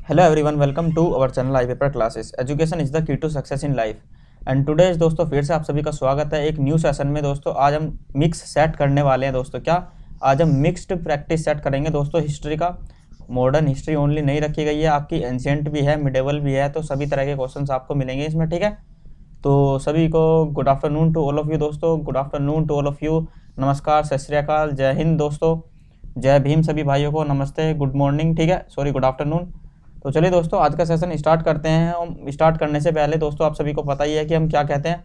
Hello everyone, welcome to our channel I paper classes. Education is the key to success in life. And today दोस्तों फिर से आप सभी का स्वागत है एक न्यू सेशन में। दोस्तों आज हम मिक्स सेट करने वाले हैं। दोस्तों क्या आज हम मिक्स्ड प्रैक्टिस सेट करेंगे। दोस्तों हिस्ट्री का मॉडर्न हिस्ट्री ओनली नहीं रखी गई है, आपकी एंशिएंट भी है, मिडेवल भी है, तो सभी तरह के क्वेश्चंस आपको मिलेंगे इसमें। ठीक है, तो सभी को good afternoon to all of you. दोस्तों good afternoon to all of you, नमस्कार, सत श्री अकाल, जय हिंद दोस्तों, जय भीम सभी भाइयों को, नमस्ते, गुड मॉर्निंग, ठीक है, सॉरी गुड आफ्टरनून। तो चलिए दोस्तों आज का सेशन स्टार्ट करते हैं। हम स्टार्ट करने से पहले दोस्तों आप सभी को पता ही है कि हम क्या कहते हैं।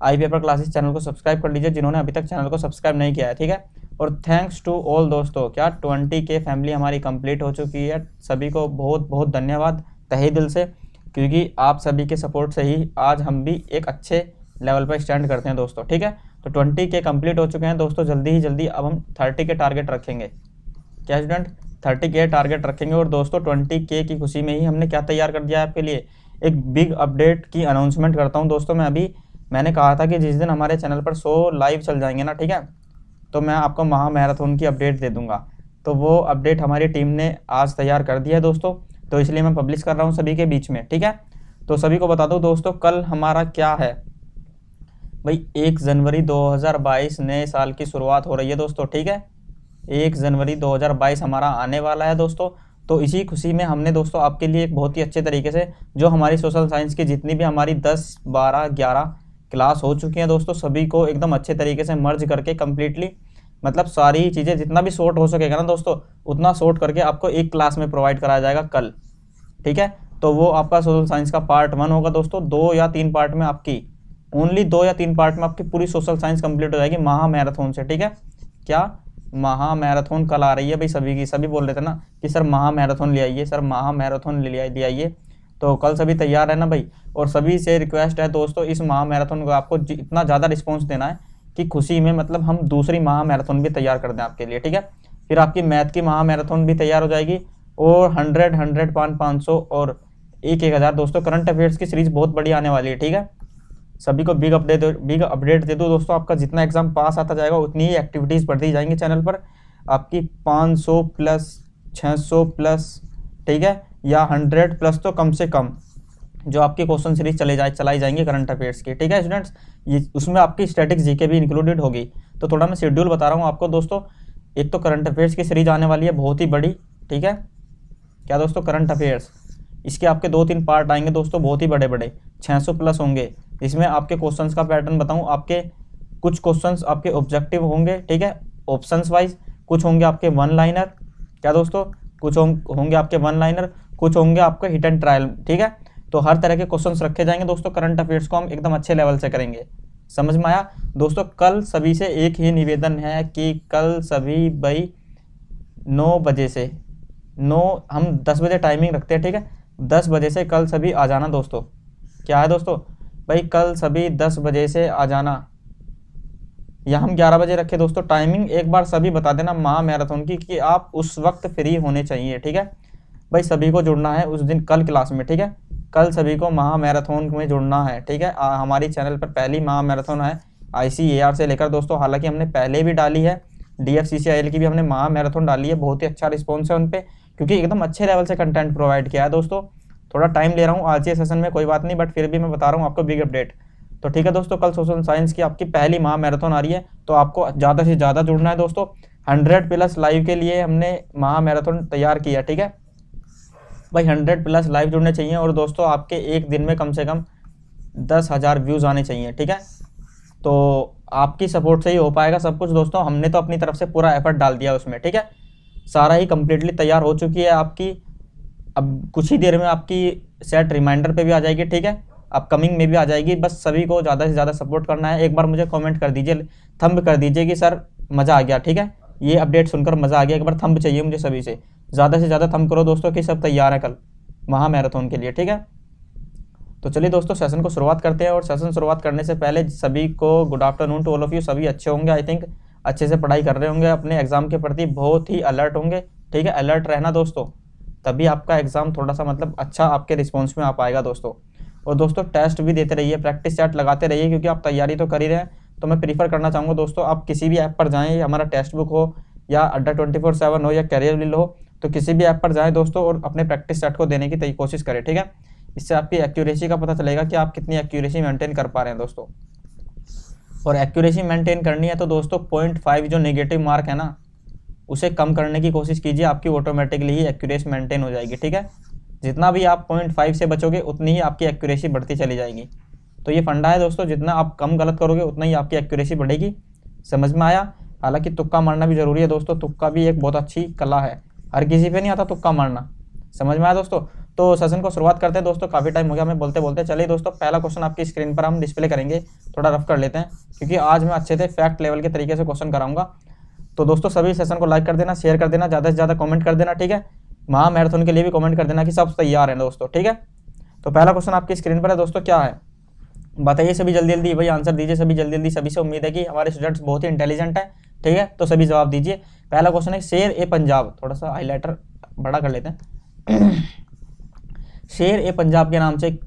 आई पेपर क्लासेस चैनल को सब्सक्राइब कर लीजिए जिन्होंने अभी तक चैनल को सब्सक्राइब नहीं किया है, ठीक है। और थैंक्स टू ऑल दोस्तों, क्या 20K फैमिली हमारी कंप्लीट हो चुकी है। सभी को बहुत बहुत धन्यवाद तहे दिल से, क्योंकि आप सभी के सपोर्ट से ही आज हम भी एक अच्छे लेवल पर स्टैंड करते हैं दोस्तों, ठीक है। तो 20K कंप्लीट हो चुके हैं दोस्तों, जल्दी ही जल्दी अब हम 30K टारगेट रखेंगे। क्या स्टूडेंट 30K टारगेट रखेंगे। और दोस्तों 20K की खुशी में ही हमने क्या तैयार कर दिया है आपके लिए, एक बिग अपडेट की अनाउंसमेंट करता हूं दोस्तों। मैंने कहा था कि जिस दिन हमारे चैनल पर 100 लाइव चल जाएंगे ना, ठीक है, तो मैं आपको महा मैराथन की अपडेट दे दूंगा। तो वो अपडेट हमारी टीम ने आज तैयार कर दिया है दोस्तों, तो इसलिए मैं पब्लिश कर रहा हूँ सभी के बीच में, ठीक है। तो सभी को बता दो दोस्तों, कल हमारा क्या है भाई, 1 जनवरी 2022 नए साल की शुरुआत हो रही है दोस्तों, ठीक है। 1 जनवरी 2022 हमारा आने वाला है दोस्तों। तो इसी खुशी में हमने दोस्तों आपके लिए एक बहुत ही अच्छे तरीके से जो हमारी सोशल साइंस की जितनी भी हमारी 10, 12, 11 क्लास हो चुकी हैं दोस्तों, सभी को एकदम अच्छे तरीके से मर्ज करके कम्प्लीटली, मतलब सारी चीज़ें जितना भी शॉर्ट हो सकेगा ना दोस्तों, उतना शॉर्ट करके आपको एक क्लास में प्रोवाइड कराया जाएगा कल, ठीक है। तो वो आपका सोशल साइंस का पार्ट 1 होगा दोस्तों। 2 या 3 पार्ट में आपकी, ओनली 2 या 3 पार्ट में आपकी पूरी सोशल साइंस कंप्लीट हो जाएगी महा मैराथन से, ठीक है। क्या महा मैराथन कल आ रही है भाई सभी की, सभी बोल रहे थे ना कि सर महा मैराथन ले आइए, सर महा मैराथन ले आइए। तो कल सभी तैयार है ना भाई। और सभी से रिक्वेस्ट है दोस्तों, इस महा मैराथन को आपको इतना ज़्यादा रिस्पॉन्स देना है कि खुशी में मतलब हम दूसरी महा मैराथन भी तैयार कर दें आपके लिए, ठीक है। फिर आपकी मैथ की महा मैराथन भी तैयार हो जाएगी, और 100, 100, 500 और 1,000 दोस्तों। करंट अफेयर्स की सीरीज बहुत बड़ी आने वाली है, ठीक है। सभी को बिग अपडेट दे दो दोस्तों। आपका जितना एग्जाम पास आता जाएगा उतनी ही एक्टिविटीज़ बढ़ती जाएंगी चैनल पर। आपकी 500 प्लस, 600 प्लस, ठीक है, या 100 प्लस तो कम से कम जो आपकी क्वेश्चन सीरीज चलाई जाएंगी करंट अफेयर्स की, ठीक है स्टूडेंट्स। ये उसमें आपकी स्टैटिक जीके भी इंक्लूडेड होगी। तो थोड़ा मैं शेड्यूल बता रहा हूँ आपको दोस्तों। एक तो करंट अफेयर्स की सीरीज आने वाली है बहुत ही बड़ी, ठीक है। क्या दोस्तों, करंट अफेयर्स, इसके आपके 2-3 पार्ट आएंगे दोस्तों, बहुत ही बड़े बड़े, 600 प्लस होंगे। इसमें आपके क्वेश्चंस का पैटर्न बताऊं, आपके कुछ क्वेश्चंस आपके ऑब्जेक्टिव होंगे, ठीक है, ऑप्शंस वाइज। कुछ होंगे आपके 1 लाइनर, क्या दोस्तों, कुछ होंगे आपके 1 लाइनर, कुछ होंगे आपके हिट एंड ट्रायल, ठीक है। तो हर तरह के क्वेश्चंस रखे जाएंगे दोस्तों। करंट अफेयर्स को हम एकदम अच्छे लेवल से करेंगे, समझ में आया दोस्तों। कल सभी से एक ही निवेदन है कि कल सभी भाई 9 बजे से, हम 10 बजे टाइमिंग रखते हैं, ठीक है। 10 बजे से कल सभी आ जाना दोस्तों। क्या है दोस्तों भाई, कल सभी 10 बजे से आ जाना, या हम 11 बजे रखे दोस्तों। टाइमिंग एक बार सभी बता देना महा मैराथन की कि आप उस वक्त फ्री होने चाहिए, ठीक है भाई। सभी को जुड़ना है उस दिन कल क्लास में, ठीक है। कल सभी को महा मैराथन में जुड़ना है, ठीक है। हमारी चैनल पर पहली महा मैराथन है ICAR से लेकर दोस्तों। हालांकि हमने पहले भी डाली है, DFCCIL की भी हमने महा मैराथन डाली है, बहुत ही अच्छा रिस्पॉन्स है उन पर, क्योंकि एकदम अच्छे लेवल से कंटेंट प्रोवाइड किया है दोस्तों। थोड़ा टाइम ले रहा हूँ आज के सेशन में, कोई बात नहीं, बट फिर भी मैं बता रहा हूँ आपको बिग अपडेट। तो ठीक है दोस्तों, कल सोशल साइंस की आपकी पहली महा मैराथन आ रही है, तो आपको ज़्यादा से ज़्यादा जुड़ना है दोस्तों। 100 प्लस लाइव के लिए हमने महा मैराथन तैयार किया, ठीक है भाई। 100 प्लस लाइव जुड़ने चाहिए, और दोस्तों आपके एक दिन में कम से कम 10,000 व्यूज़ आने चाहिए, ठीक है। तो आपकी सपोर्ट से ही हो पाएगा सब कुछ दोस्तों। हमने तो अपनी तरफ से पूरा एफर्ट डाल दिया उसमें, ठीक है। सारा ही कंप्लीटली तैयार हो चुकी है आपकी। अब कुछ ही देर में आपकी सेट रिमाइंडर पे भी आ जाएगी, ठीक है, अपकमिंग में भी आ जाएगी। बस सभी को ज़्यादा से ज़्यादा सपोर्ट करना है। एक बार मुझे कमेंट कर दीजिए, थंब कर दीजिए कि सर मज़ा आ गया, ठीक है, ये अपडेट सुनकर मज़ा आ गया। एक बार थंब चाहिए मुझे सभी से ज़्यादा थंब करो दोस्तों कि सब तैयार है कल महा मैराथन के लिए, ठीक है। तो चलिए दोस्तों सेशन को शुरुआत करते हैं। और सेशन शुरुआत करने से पहले सभी को good afternoon to all of you. सभी अच्छे होंगे, आई थिंक अच्छे से पढ़ाई कर रहे होंगे, अपने एग्जाम के प्रति बहुत ही अलर्ट होंगे, ठीक है। अलर्ट रहना दोस्तों, तभी आपका एग्जाम थोड़ा सा मतलब अच्छा आपके रिस्पॉन्स में आ पाएगा दोस्तों। और दोस्तों टेस्ट भी देते रहिए, प्रैक्टिस चैट लगाते रहिए, क्योंकि आप तैयारी तो कर ही रहे हैं। तो मैं प्रीफर करना चाहूँगा दोस्तों, आप किसी भी ऐप पर जाएँ, हमारा टेक्स्ट बुक हो या अड्डा 24/7 हो या कैरियर विल हो, तो किसी भी ऐप पर जाएं दोस्तों और अपने प्रैक्टिस सेट को देने की कोशिश करें, ठीक है। इससे आपकी एक्यूरेसी का पता चलेगा कि आप कितनी एक्यूरेसी मेंटेन कर पा रहे हैं दोस्तों। और एक्यूरेसी मेंटेन करनी है तो दोस्तों 0.5 जो नेगेटिव मार्क है ना, उसे कम करने की कोशिश कीजिए, आपकी ऑटोमेटिकली ही एक्यूरेसी मेंटेन हो जाएगी, ठीक है। जितना भी आप 0.5 से बचोगे उतनी ही आपकी एक्यूरेसी बढ़ती चली जाएगी। तो ये फंडा है दोस्तों, जितना आप कम गलत करोगे उतना ही आपकी एक्यूरेसी बढ़ेगी। समझ में आया। हालांकि तुक्का मारना भी जरूरी है दोस्तों, तुक्का भी एक बहुत अच्छी कला है, हर किसी पे नहीं आता तुक्का मारना। समझ में आया दोस्तों। तो सेशन को शुरुआत करते हैं दोस्तों, काफ़ी टाइम हो गया हमें बोलते बोलते। चलिए दोस्तों, पहला क्वेश्चन आपकी स्क्रीन पर हम डिस्प्ले करेंगे, थोड़ा रफ कर लेते हैं क्योंकि आज मैं अच्छे से फैक्ट लेवल के तरीके से क्वेश्चन कराऊंगा। तो दोस्तों सभी सेशन को लाइक कर देना, शेयर कर देना, ज़्यादा से ज़्यादा कमेंट कर देना, ठीक है। महा मैराथन के लिए भी कमेंट कर देना कि सब तैयार हैं दोस्तों, ठीक है। तो पहला क्वेश्चन आपकी स्क्रीन पर है दोस्तों, क्या है बताइए सभी जल्दी जल्दी भाई, आंसर दीजिए सभी जल्दी जल्दी। सभी से उम्मीद है कि हमारे स्टूडेंट्स बहुत ही इंटेलिजेंट है, ठीक है। तो सभी जवाब दीजिए। पहला क्वेश्चन है, शेर ए पंजाब, थोड़ा सा हाईलाइटर बड़ा कर लेते हैं। शेर ए पंजाब के नाम से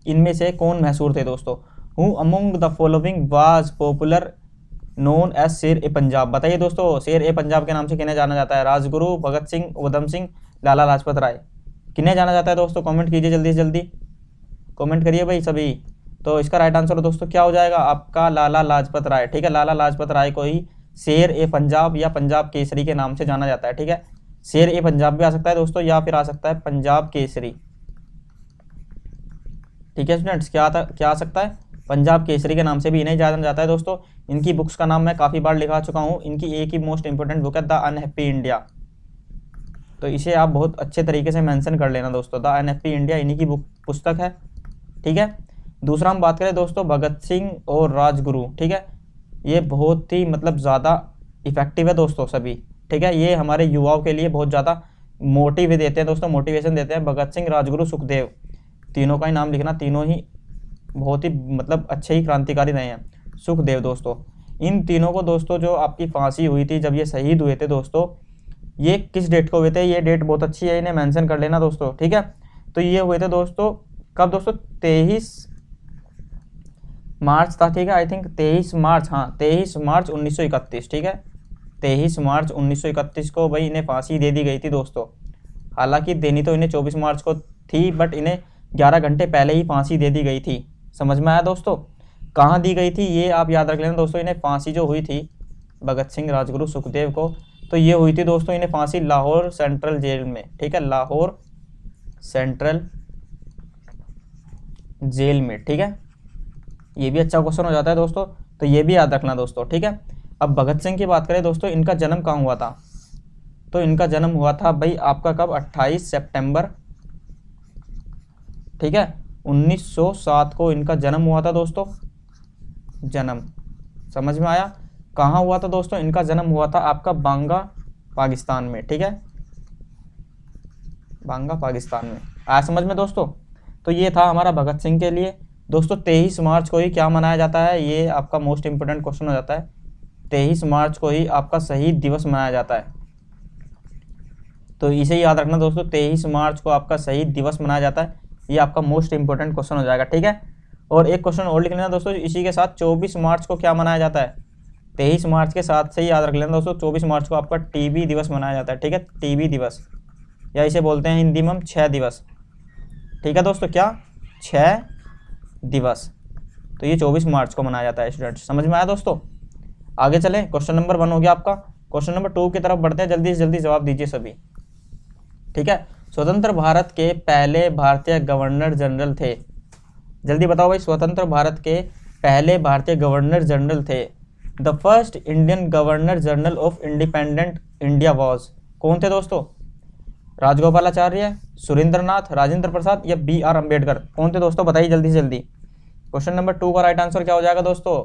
इनमें से कौन मशहूर थे दोस्तों। Who among the following was popular known as Sher e Punjab. बताइए दोस्तों, शेर ए पंजाब के नाम से किन्हें जाना जाता है। राजगुरु, भगत सिंह, उधम सिंह, लाला लाजपत राय। किन्हें जाना जाता है दोस्तों, कमेंट कीजिए जल्दी से जल्दी, कमेंट करिए भाई सभी। तो इसका राइट आंसर दोस्तों क्या हो जाएगा आपका, लाला लाजपत राय, ठीक है। लाला लाजपत राय को ही शेर ए पंजाब या पंजाब केसरी के नाम से जाना जाता है, ठीक है। शेर ए पंजाब भी आ सकता है दोस्तों, या फिर आ सकता है पंजाब केसरी, ठीक है स्टूडेंट्स। क्या आ सकता है, पंजाब केसरी के नाम से भी इन्हें जाना जाता है दोस्तों। इनकी बुक्स का नाम मैं काफ़ी बार लिखा चुका हूँ। इनकी एक ही मोस्ट इंपॉर्टेंट बुक है द अनहैप्पी इंडिया, तो इसे आप बहुत अच्छे तरीके से मेंशन कर लेना दोस्तों। द अनहैप्पी इंडिया इन्हीं की पुस्तक है, ठीक है। दूसरा हम बात करें दोस्तों भगत सिंह और राजगुरु, ठीक है। ये बहुत ही मतलब ज़्यादा इफेक्टिव है दोस्तों सभी, ठीक है। ये हमारे युवाओं के लिए बहुत ज़्यादा मोटिव देते हैं दोस्तों, मोटिवेशन देते हैं। भगत सिंह, राजगुरु, सुखदेव, तीनों का ही नाम लिखना, तीनों ही बहुत ही मतलब अच्छे ही क्रांतिकारी रहे हैं। सुखदेव दोस्तों, इन तीनों को दोस्तों जो आपकी फांसी हुई थी, जब ये शहीद हुए थे दोस्तों, ये किस डेट को हुए थे, ये डेट बहुत अच्छी है, इन्हें मेंशन कर लेना दोस्तों, ठीक है। तो ये हुए थे दोस्तों कब दोस्तों, 23 मार्च था, ठीक है। आई थिंक 23 मार्च, हाँ 23 मार्च 1931, ठीक है। 23 मार्च 1931 को भाई इन्हें फांसी दे दी गई थी दोस्तों। हालांकि देनी तो इन्हें 24 मार्च को थी, बट इन्हें 11 घंटे पहले ही फांसी दे दी गई थी। समझ में आया दोस्तों। कहाँ दी गई थी ये आप याद रख लेना दोस्तों। इन्हें फांसी जो हुई थी भगत सिंह, राजगुरु, सुखदेव को, तो ये हुई थी दोस्तों इन्हें फांसी लाहौर सेंट्रल जेल में, ठीक है। लाहौर सेंट्रल जेल में, ठीक है। ये भी अच्छा क्वेश्चन हो जाता है दोस्तों, तो ये भी याद रखना दोस्तों, ठीक है। अब भगत सिंह की बात करें दोस्तों, इनका जन्म कहाँ हुआ था। तो इनका जन्म हुआ था भाई आपका कब, 28 सितंबर, ठीक है, 1907 को इनका जन्म हुआ था दोस्तों। जन्म समझ में आया। कहाँ हुआ था दोस्तों, इनका जन्म हुआ था आपका बांगा पाकिस्तान में, ठीक है। बांगा पाकिस्तान में आया समझ में दोस्तों। तो ये था हमारा भगत सिंह के लिए दोस्तों। 23 मार्च को ही क्या मनाया जाता है, ये आपका मोस्ट इंपोर्टेंट क्वेश्चन हो जाता है। 23 मार्च को ही आपका शहीद दिवस मनाया जाता है, तो इसे याद रखना दोस्तों। 23 मार्च को आपका शहीद दिवस मनाया जाता है, ये आपका मोस्ट इंपोर्टेंट क्वेश्चन हो जाएगा, ठीक है। और एक क्वेश्चन और लिख लेना दोस्तों इसी के साथ, 24 मार्च को क्या मनाया जाता है। 23 मार्च के साथ से ही याद रख लेना दोस्तों, 24 मार्च को आपका टीबी दिवस मनाया जाता है, ठीक है। टीबी दिवस, या इसे बोलते हैं हिंदी में हम 6 दिवस, ठीक है दोस्तों। क्या 6 दिवस, तो ये 24 मार्च को मनाया जाता है स्टूडेंट्स। समझ में आया दोस्तों। आगे चलें, क्वेश्चन नंबर 1 हो गया आपका। क्वेश्चन नंबर 2 की तरफ बढ़ते हैं, जल्दी से जल्दी जवाब दीजिए सभी, ठीक है। स्वतंत्र भारत के पहले भारतीय गवर्नर जनरल थे। जल्दी बताओ भाई, स्वतंत्र भारत के पहले भारतीय गवर्नर जनरल थे। The first Indian governor general of independent India was, कौन थे दोस्तों। राजगोपालाचार्य, सुरेंद्रनाथ, राजेंद्र प्रसाद या BR अम्बेडकर, कौन थे दोस्तों, बताइए जल्दी से जल्दी। क्वेश्चन नंबर 2 का राइट आंसर क्या हो जाएगा दोस्तों,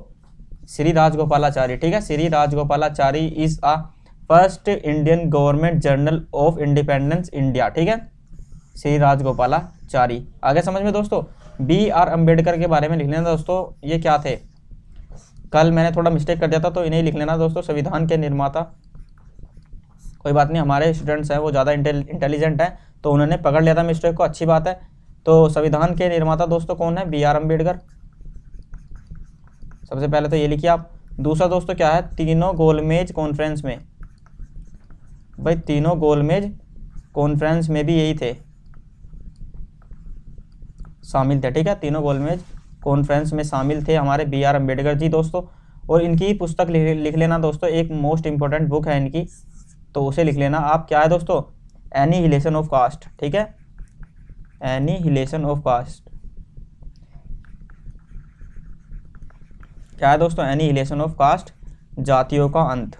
श्री राजगोपालाचारी, ठीक है। Shri Rajagopalachari is a first Indian government general of independence India, ठीक है। श्री राजगोपालाचारी। आगे समझ में दोस्तों। BR अम्बेडकर के बारे में लिख लेना दोस्तों, ये क्या थे। कल मैंने थोड़ा मिस्टेक कर दिया था, तो इन्हें लिख लेना दोस्तों, संविधान के निर्माता। कोई बात नहीं, हमारे स्टूडेंट्स हैं वो ज़्यादा इंटेलिजेंट हैं, तो उन्होंने पकड़ लिया था मिस्टेक को, अच्छी बात है। तो संविधान के निर्माता दोस्तों कौन है, BR अम्बेडकर। सबसे पहले तो ये लिखिए आप। दूसरा दोस्तों क्या है, तीनों गोलमेज कॉन्फ्रेंस में, भाई तीनों गोलमेज कॉन्फ्रेंस में भी यही थे, शामिल थे। ठीक है, तीनों गोलमेज कॉन्फ्रेंस में शामिल थे हमारे बी आर अम्बेडकर जी दोस्तों। और इनकी पुस्तक लिख लेना दोस्तों, एक मोस्ट इंपॉर्टेंट बुक है इनकी, तो उसे लिख लेना आप। क्या है दोस्तों? Annihilation of caste. ठीक है, एनिहिलेशन ऑफ कास्ट। क्या है दोस्तों? एनिहिलेशन ऑफ कास्ट, जातियों का अंत।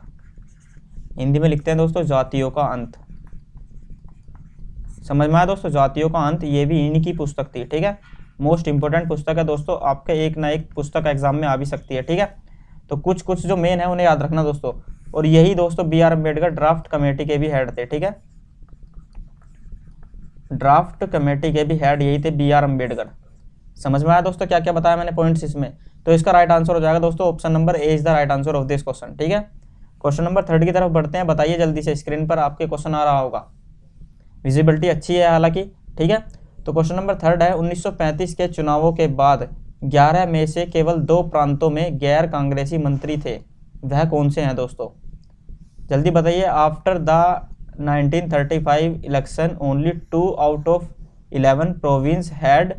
हिंदी में लिखते हैं दोस्तों जातियों का अंत। समझ में आया दोस्तों? जातियों का अंत, ये भी इन्हीं की पुस्तक थी। ठीक है, मोस्ट इंपॉर्टेंट पुस्तक है दोस्तों, आपके एक ना एक पुस्तक एग्जाम में आ भी सकती है। ठीक है, तो कुछ कुछ जो मेन है उन्हें याद रखना दोस्तों। और यही दोस्तों B R Ambedkar draft committee के भी हेड थे। ठीक है, ड्राफ्ट कमेटी के भी हेड यही थे, बी आर अम्बेडकर। समझ में आया दोस्तों क्या क्या बताया मैंने पॉइंट्स इसमें? तो इसका राइट आंसर हो जाएगा दोस्तों option number A is the right answer of this question. ठीक है, क्वेश्चन नंबर 3 की तरफ बढ़ते हैं। बताइए जल्दी से, स्क्रीन पर आपके क्वेश्चन आ रहा होगा, विजिबिलिटी अच्छी है हालांकि। ठीक है, तो क्वेश्चन नंबर 3 है, 1935 के चुनावों के बाद 11 में से केवल 2 प्रांतों में गैर कांग्रेसी मंत्री थे, वह कौन से हैं दोस्तों? जल्दी बताइए। After the 1935 election only 2 out of 11 province had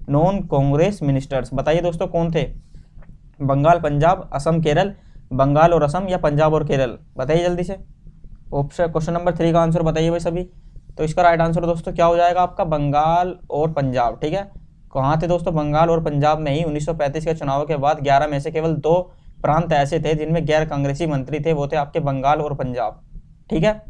non Congress ministers. बताइए दोस्तों कौन थे? बंगाल, पंजाब, असम, केरल। बंगाल और असम या पंजाब और केरल? बताइए जल्दी से। ऑप्शन क्वेश्चन नंबर 3 का आंसर बताइए भाई सभी। तो इसका राइट आंसर दोस्तों क्या हो जाएगा आपका? बंगाल और पंजाब। ठीक है, कहाँ थे दोस्तों? बंगाल और पंजाब में ही 1935 के चुनाव के बाद 11 में से केवल 2 प्रांत ऐसे थे जिनमें गैर कांग्रेसी मंत्री थे, वो थे आपके बंगाल और पंजाब। ठीक है,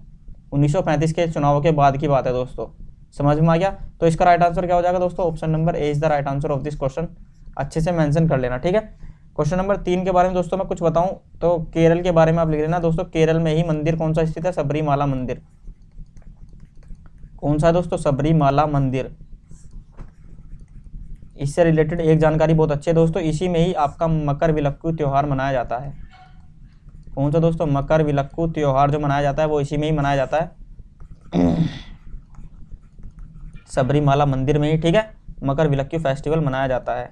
1935 के चुनाव के बाद की बात है दोस्तों। समझ में आ गया? तो इसका राइट आंसर क्या हो जाएगा दोस्तों? Option number A is the right answer of this question. अच्छे से मेंशन कर लेना। ठीक है, क्वेश्चन नंबर 3 के बारे में दोस्तों मैं कुछ बताऊं तो केरल के बारे में आप लिख लेना दोस्तों। केरल में ही मंदिर कौन सा स्थित है? सबरीमाला मंदिर। कौन सा है दोस्तों? सबरीमाला मंदिर। इससे रिलेटेड एक जानकारी बहुत अच्छी है दोस्तों, इसी में ही आपका मकर विलक्कू त्योहार मनाया जाता है। कौन सा दोस्तों? मकर विलक्कू त्योहार जो मनाया जाता है वो इसी में ही मनाया जाता है, सबरीमाला मंदिर में ही। ठीक है, मकर विलक्कू फेस्टिवल मनाया जाता है।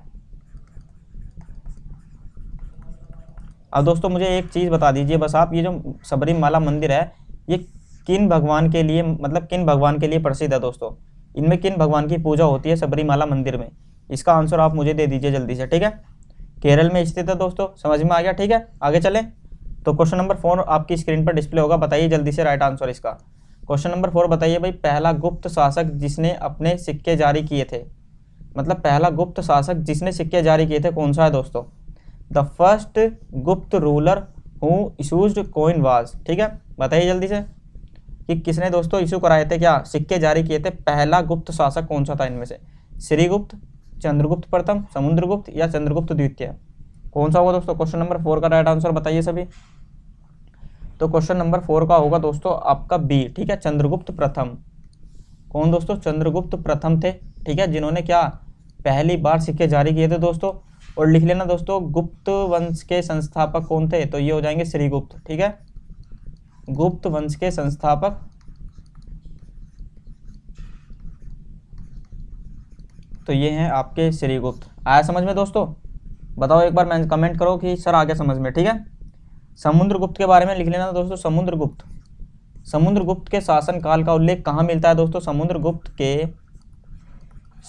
अब दोस्तों मुझे एक चीज़ बता दीजिए बस आप, ये जो सबरीमाला मंदिर है ये किन भगवान के लिए, मतलब किन भगवान के लिए प्रसिद्ध है दोस्तों? इनमें किन भगवान की पूजा होती है सबरीमाला मंदिर में? इसका आंसर आप मुझे दे दीजिए जल्दी से। ठीक है, केरल में स्थित है दोस्तों। समझ में आ गया? ठीक है, आगे चलें। तो क्वेश्चन नंबर 4 आपकी स्क्रीन पर डिस्प्ले होगा, बताइए जल्दी से राइट आंसर इसका। क्वेश्चन नंबर 4 बताइए भाई, पहला गुप्त शासक जिसने अपने सिक्के जारी किए थे, मतलब पहला गुप्त शासक जिसने सिक्के जारी किए थे कौन सा है दोस्तों? द फर्स्ट गुप्त रूलर हु इशूज्ड कॉइन वाज। ठीक है, बताइए जल्दी से कि किसने दोस्तों इशू कराए थे, क्या सिक्के जारी किए थे? पहला गुप्त शासक कौन सा था इनमें से? श्रीगुप्त, चंद्रगुप्त प्रथम, समुद्रगुप्त या चंद्रगुप्त द्वितीय? कौन सा होगा दोस्तों? क्वेश्चन नंबर 4 का राइट आंसर बताइए सभी। तो क्वेश्चन नंबर 4 का होगा दोस्तों आपका बी। ठीक है, चंद्रगुप्त प्रथम। कौन दोस्तों? चंद्रगुप्त प्रथम थे। ठीक है, जिन्होंने क्या पहली बार सिक्के जारी किए थे दोस्तों। और लिख लेना दोस्तों गुप्त वंश के संस्थापक कौन थे? तो ये हो जाएंगे श्रीगुप्त। ठीक है, गुप्त वंश के संस्थापक तो ये हैं आपके श्रीगुप्त। आया समझ में दोस्तों? बताओ एक बार, मैं कमेंट करो कि सर आ गया समझ में। ठीक है, समुद्रगुप्त के बारे में लिख लेना दोस्तों। समुद्रगुप्त, समुद्रगुप्त के शासन काल का उल्लेख कहाँ मिलता है दोस्तों? समुद्रगुप्त के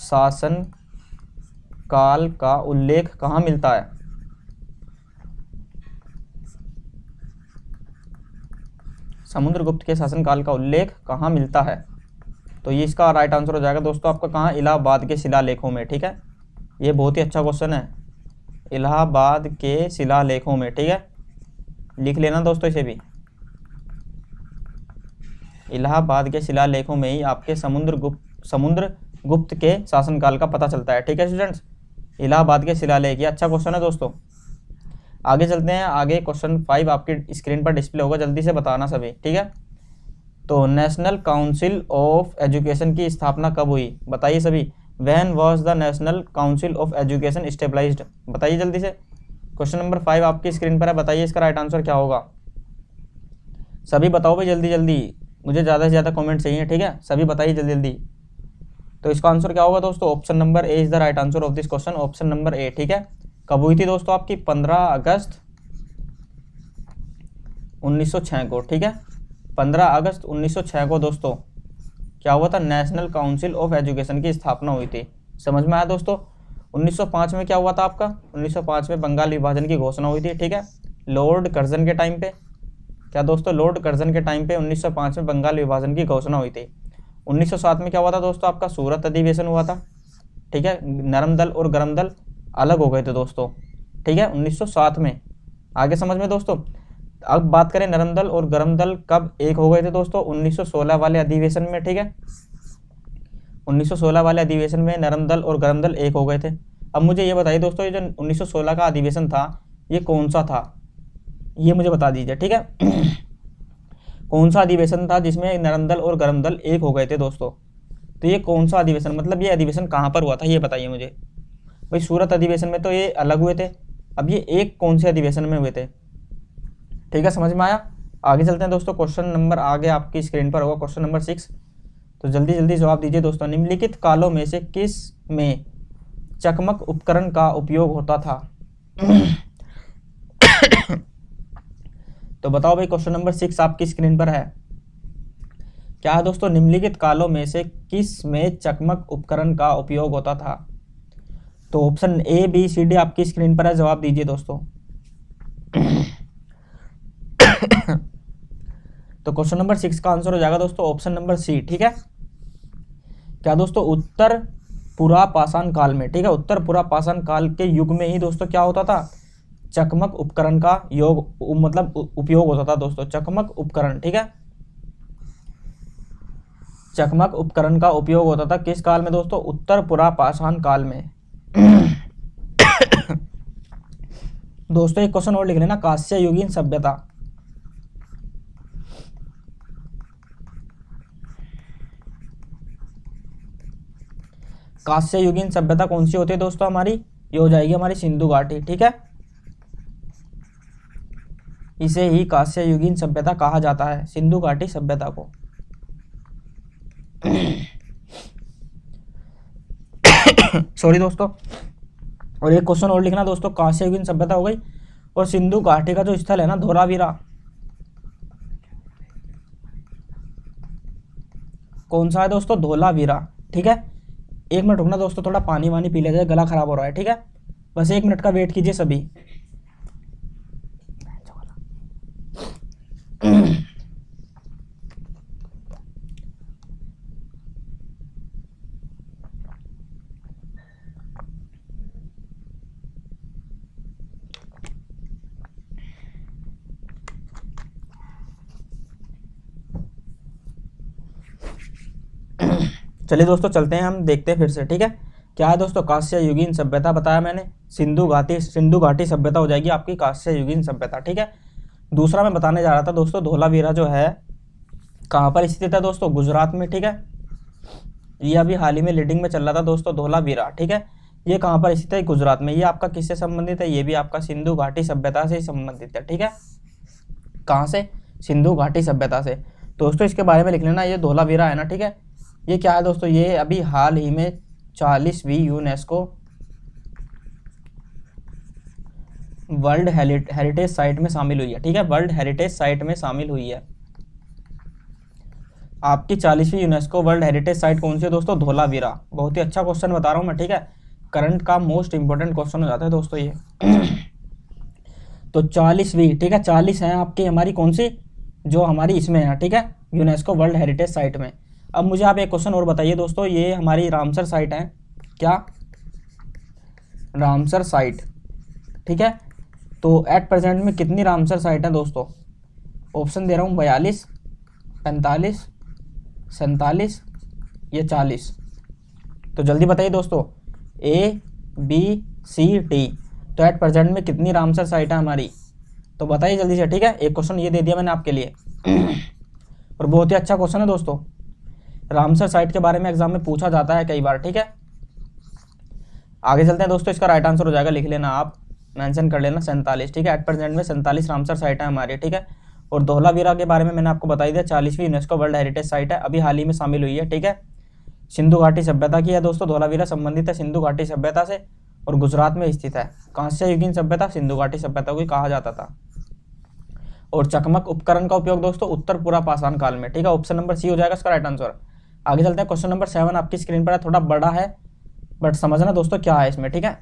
शासन काल का उल्लेख कहाँ मिलता है? समुद्रगुप्त के शासनकाल का उल्लेख कहाँ मिलता है? तो ये इसका राइट आंसर हो जाएगा दोस्तों आपका कहाँ? इलाहाबाद के शिलालेखों में। ठीक है, ये बहुत ही अच्छा क्वेश्चन है, इलाहाबाद के शिलालेखों में। ठीक है, लिख लेना दोस्तों इसे भी, इलाहाबाद के शिलालेखों में ही आपके समुद्रगुप्त के शासनकाल का पता चलता है। ठीक है स्टूडेंट्स, इलाहाबाद के शिलालेख, ये अच्छा क्वेश्चन है दोस्तों। आगे चलते हैं। आगे क्वेश्चन 5 आपकी स्क्रीन पर डिस्प्ले होगा, जल्दी से बताना सभी। ठीक है, तो नेशनल काउंसिल ऑफ एजुकेशन की स्थापना कब हुई? बताइए सभी। When was the national council of education established? बताइए जल्दी से। क्वेश्चन नंबर 5 आपकी स्क्रीन पर है, बताइए इसका राइट आंसर क्या होगा? सभी बताओ भाई जल्दी जल्दी, मुझे ज़्यादा से ज़्यादा कमेंट चाहिए। ठीक है, सभी बताइए जल्दी जल्दी। तो इसका आंसर क्या होगा दोस्तों? Option number A is the right answer of this question, option number ए। ठीक है, कब हुई थी दोस्तों आपकी? 15 अगस्त 1906 को। ठीक है, 15 अगस्त 1906 को दोस्तों क्या हुआ था, नेशनल काउंसिल ऑफ एजुकेशन की स्थापना हुई थी। समझ में आया दोस्तों। 1905 में क्या हुआ था आपका, 1905 में बंगाल विभाजन की घोषणा हुई थी, ठीक है, लॉर्ड कर्जन के टाइम पे। क्या दोस्तों, लॉर्ड कर्जन के टाइम पे 1905 में बंगाल विभाजन की घोषणा हुई थी। 1907 में क्या हुआ था दोस्तों, आपका सूरत अधिवेशन हुआ था, ठीक है, नरम दल और गरम दल अलग हो गए थे दोस्तों, ठीक है, 1907 में। आगे समझ में दोस्तों। अब बात करें नरम दल और गरम दल कब एक हो गए थे दोस्तों, 1916 वाले अधिवेशन में, ठीक है, 1916 वाले अधिवेशन में नरम दल और गरम दल एक हो गए थे। अब मुझे ये बताइए दोस्तों, ये जो 1916 का अधिवेशन था ये कौन सा था, ये मुझे बता दीजिए, ठीक है। कौन सा अधिवेशन था जिसमें नरम दल और गरम दल एक हो गए थे दोस्तों, तो ये कौन सा अधिवेशन, मतलब ये अधिवेशन कहाँ पर हुआ था ये बताइए मुझे। भाई सूरत अधिवेशन में तो ये अलग हुए थे, अब ये एक कौन से अधिवेशन में हुए थे, ठीक है, समझ में आया। आगे चलते हैं दोस्तों, क्वेश्चन नंबर आगे आपकी स्क्रीन पर होगा, क्वेश्चन नंबर 6। तो जल्दी जल्दी जवाब दीजिए दोस्तों। निम्नलिखित कालों में से किस में चकमक उपकरण का उपयोग होता था। तो बताओ भाई, क्वेश्चन नंबर 6 आपकी स्क्रीन पर है। क्या है दोस्तों, निम्नलिखित कालों में से किस में चकमक उपकरण का उपयोग होता था। तो option A B C D आपकी स्क्रीन पर है, जवाब दीजिए दोस्तों। तो क्वेश्चन नंबर 6 का आंसर हो जाएगा दोस्तों ऑप्शन नंबर सी, ठीक है। क्या दोस्तों, उत्तर पुरा पाषाण काल में, ठीक है, उत्तर पुरा पाषाण काल के युग में ही दोस्तों क्या होता था, चकमक उपकरण का मतलब उपयोग होता था दोस्तों, चकमक उपकरण, ठीक है, चकमक उपकरण का उपयोग होता था किस काल में दोस्तों, उत्तर पुरा पाषाण काल में। दोस्तों एक क्वेश्चन और लिख लेना, कांस्य युगीन सभ्यता, कांस्य युगीन सभ्यता कौन सी होती है दोस्तों हमारी, ये हो जाएगी हमारी सिंधु घाटी, ठीक है, इसे ही कांस्य युगीन सभ्यता कहा जाता है, सिंधु घाटी सभ्यता को। सॉरी दोस्तों। और एक क्वेश्चन और लिखना दोस्तों, कांस्य युगीन सभ्यता हो गई, और सिंधु घाटी का जो स्थल है ना धोलावीरा, कौन सा है दोस्तों, धोलावीरा, ठीक है। एक मिनट रुकना दोस्तों, थोड़ा पानी वानी पी लिया जाए, गला खराब हो रहा है, ठीक है, बस 1 मिनट का वेट कीजिए सभी। चलिए दोस्तों चलते हैं, हम देखते हैं फिर से, ठीक है। क्या है दोस्तों, कांस्य युगीन सभ्यता बताया मैंने, सिंधु घाटी सभ्यता हो जाएगी आपकी कांस्य युगीन सभ्यता, ठीक है। दूसरा मैं बताने जा रहा था दोस्तों, धोलावीरा जो है कहाँ पर स्थित है दोस्तों, गुजरात में, ठीक है, ये अभी हाल ही में लीडिंग में चल रहा था दोस्तों धोलावीरा, ठीक है, ये कहाँ पर स्थित है, गुजरात में। ये आपका किससे संबंधित है, ये भी आपका सिंधु घाटी सभ्यता से संबंधित है, ठीक है, कहाँ से, सिंधु घाटी सभ्यता से। दोस्तों इसके बारे में लिख लेना, ये धोलावीरा है ना, ठीक है, ये क्या है दोस्तों, ये अभी हाल ही में 40वीं यूनेस्को वर्ल्ड हेरिटेज साइट में शामिल हुई है, ठीक है, वर्ल्ड हेरिटेज साइट में शामिल हुई है। आपकी 40वीं यूनेस्को वर्ल्ड हेरिटेज साइट कौन सी है दोस्तों, धोलावीरा। बहुत ही अच्छा क्वेश्चन बता रहा हूँ मैं, ठीक है, करंट का मोस्ट इंपोर्टेंट क्वेश्चन हो जाता है दोस्तों ये। तो 40वीं, ठीक है, 40 है आपकी हमारी कौन सी, जो हमारी इसमें है, ठीक है, यूनेस्को वर्ल्ड हेरिटेज साइट में। अब मुझे आप एक क्वेश्चन और बताइए दोस्तों, ये हमारी रामसर साइट है, क्या, रामसर साइट, ठीक है, तो एट प्रेजेंट में कितनी रामसर साइट है दोस्तों, ऑप्शन दे रहा हूँ, 42, 45, 47 या 40। तो जल्दी बताइए दोस्तों, A B C D, तो एट प्रेजेंट में कितनी रामसर साइट है हमारी, तो बताइए जल्दी से, ठीक है। एक क्वेश्चन ये दे दिया मैंने आपके लिए, और बहुत ही अच्छा क्वेश्चन है दोस्तों, रामसर साइट के बारे में एग्जाम में पूछा जाता है कई बार, ठीक है। आगे चलते हैं दोस्तों, इसका राइट आंसर हो जाएगा, लिख लेना आप, मेंशन कर लेना 47, ठीक है, एट प्रेजेंट में 47 रामसर साइट है हमारी, ठीक है। और धोलावीरा के बारे में मैंने आपको बता दिया, 40वीं यूनेस्को वर्ल्ड हेरिटेज साइट है, अभी हाल ही में शामिल हुई है, ठीक है। सिंधु घाटी सभ्यता की है दोस्तों, धोलावीरा संबंधित है सिंधु घाटी सभ्यता से, और गुजरात में स्थित है। कांस्य युगीन सभ्यता सिंधु घाटी सभ्यता को कहा जाता था। और चकमक उपकरण का उपयोग दोस्तों उत्तर पुरा पाषाण काल में, ठीक है, ऑप्शन नंबर सी हो जाएगा इसका राइट आंसर। आगे चलते हैं, क्वेश्चन नंबर 7 आपकी स्क्रीन पर है, थोड़ा बड़ा है बट समझना दोस्तों क्या है इसमें, ठीक है।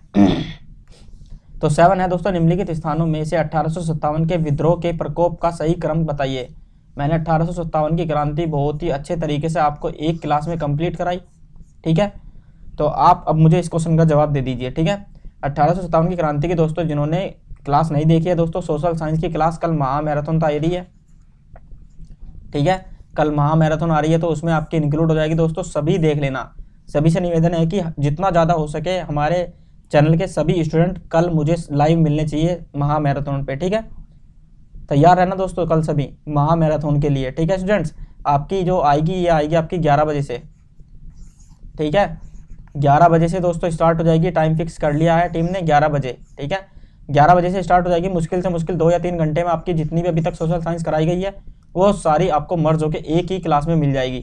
तो 7 है दोस्तों, निम्नलिखित स्थानों में से 1857 के विद्रोह के प्रकोप का सही क्रम बताइए। मैंने 1857 की क्रांति बहुत ही अच्छे तरीके से आपको एक क्लास में कंप्लीट कराई, ठीक है। तो आप अब मुझे इस क्वेश्चन का जवाब दे दीजिए, ठीक है। 1857 की क्रांति की दोस्तों जिन्होंने क्लास नहीं देखी है दोस्तों, सोशल साइंस की क्लास कल महामैराथन आ रही है, ठीक है। कल महामैराथन आ रही है तो उसमें आपकी इंक्लूड हो जाएगी दोस्तों, सभी देख लेना। सभी से निवेदन है कि जितना ज़्यादा हो सके हमारे चैनल के सभी स्टूडेंट कल मुझे लाइव मिलने चाहिए महामैराथन पे, ठीक है। तैयार रहना दोस्तों कल सभी महामैराथन के लिए, ठीक है स्टूडेंट्स। आपकी जो आएगी ये आएगी आपकी 11 बजे से, ठीक है। 11 बजे से दोस्तों स्टार्ट हो जाएगी, टाइम फिक्स कर लिया है टीम ने 11 बजे, ठीक है। 11 बजे से स्टार्ट हो जाएगी, मुश्किल से मुश्किल 2 या 3 घंटे में आपकी जितनी भी अभी तक सोशल साइंस कराई गई है वो सारी आपको मर्ज होकर एक ही क्लास में मिल जाएगी।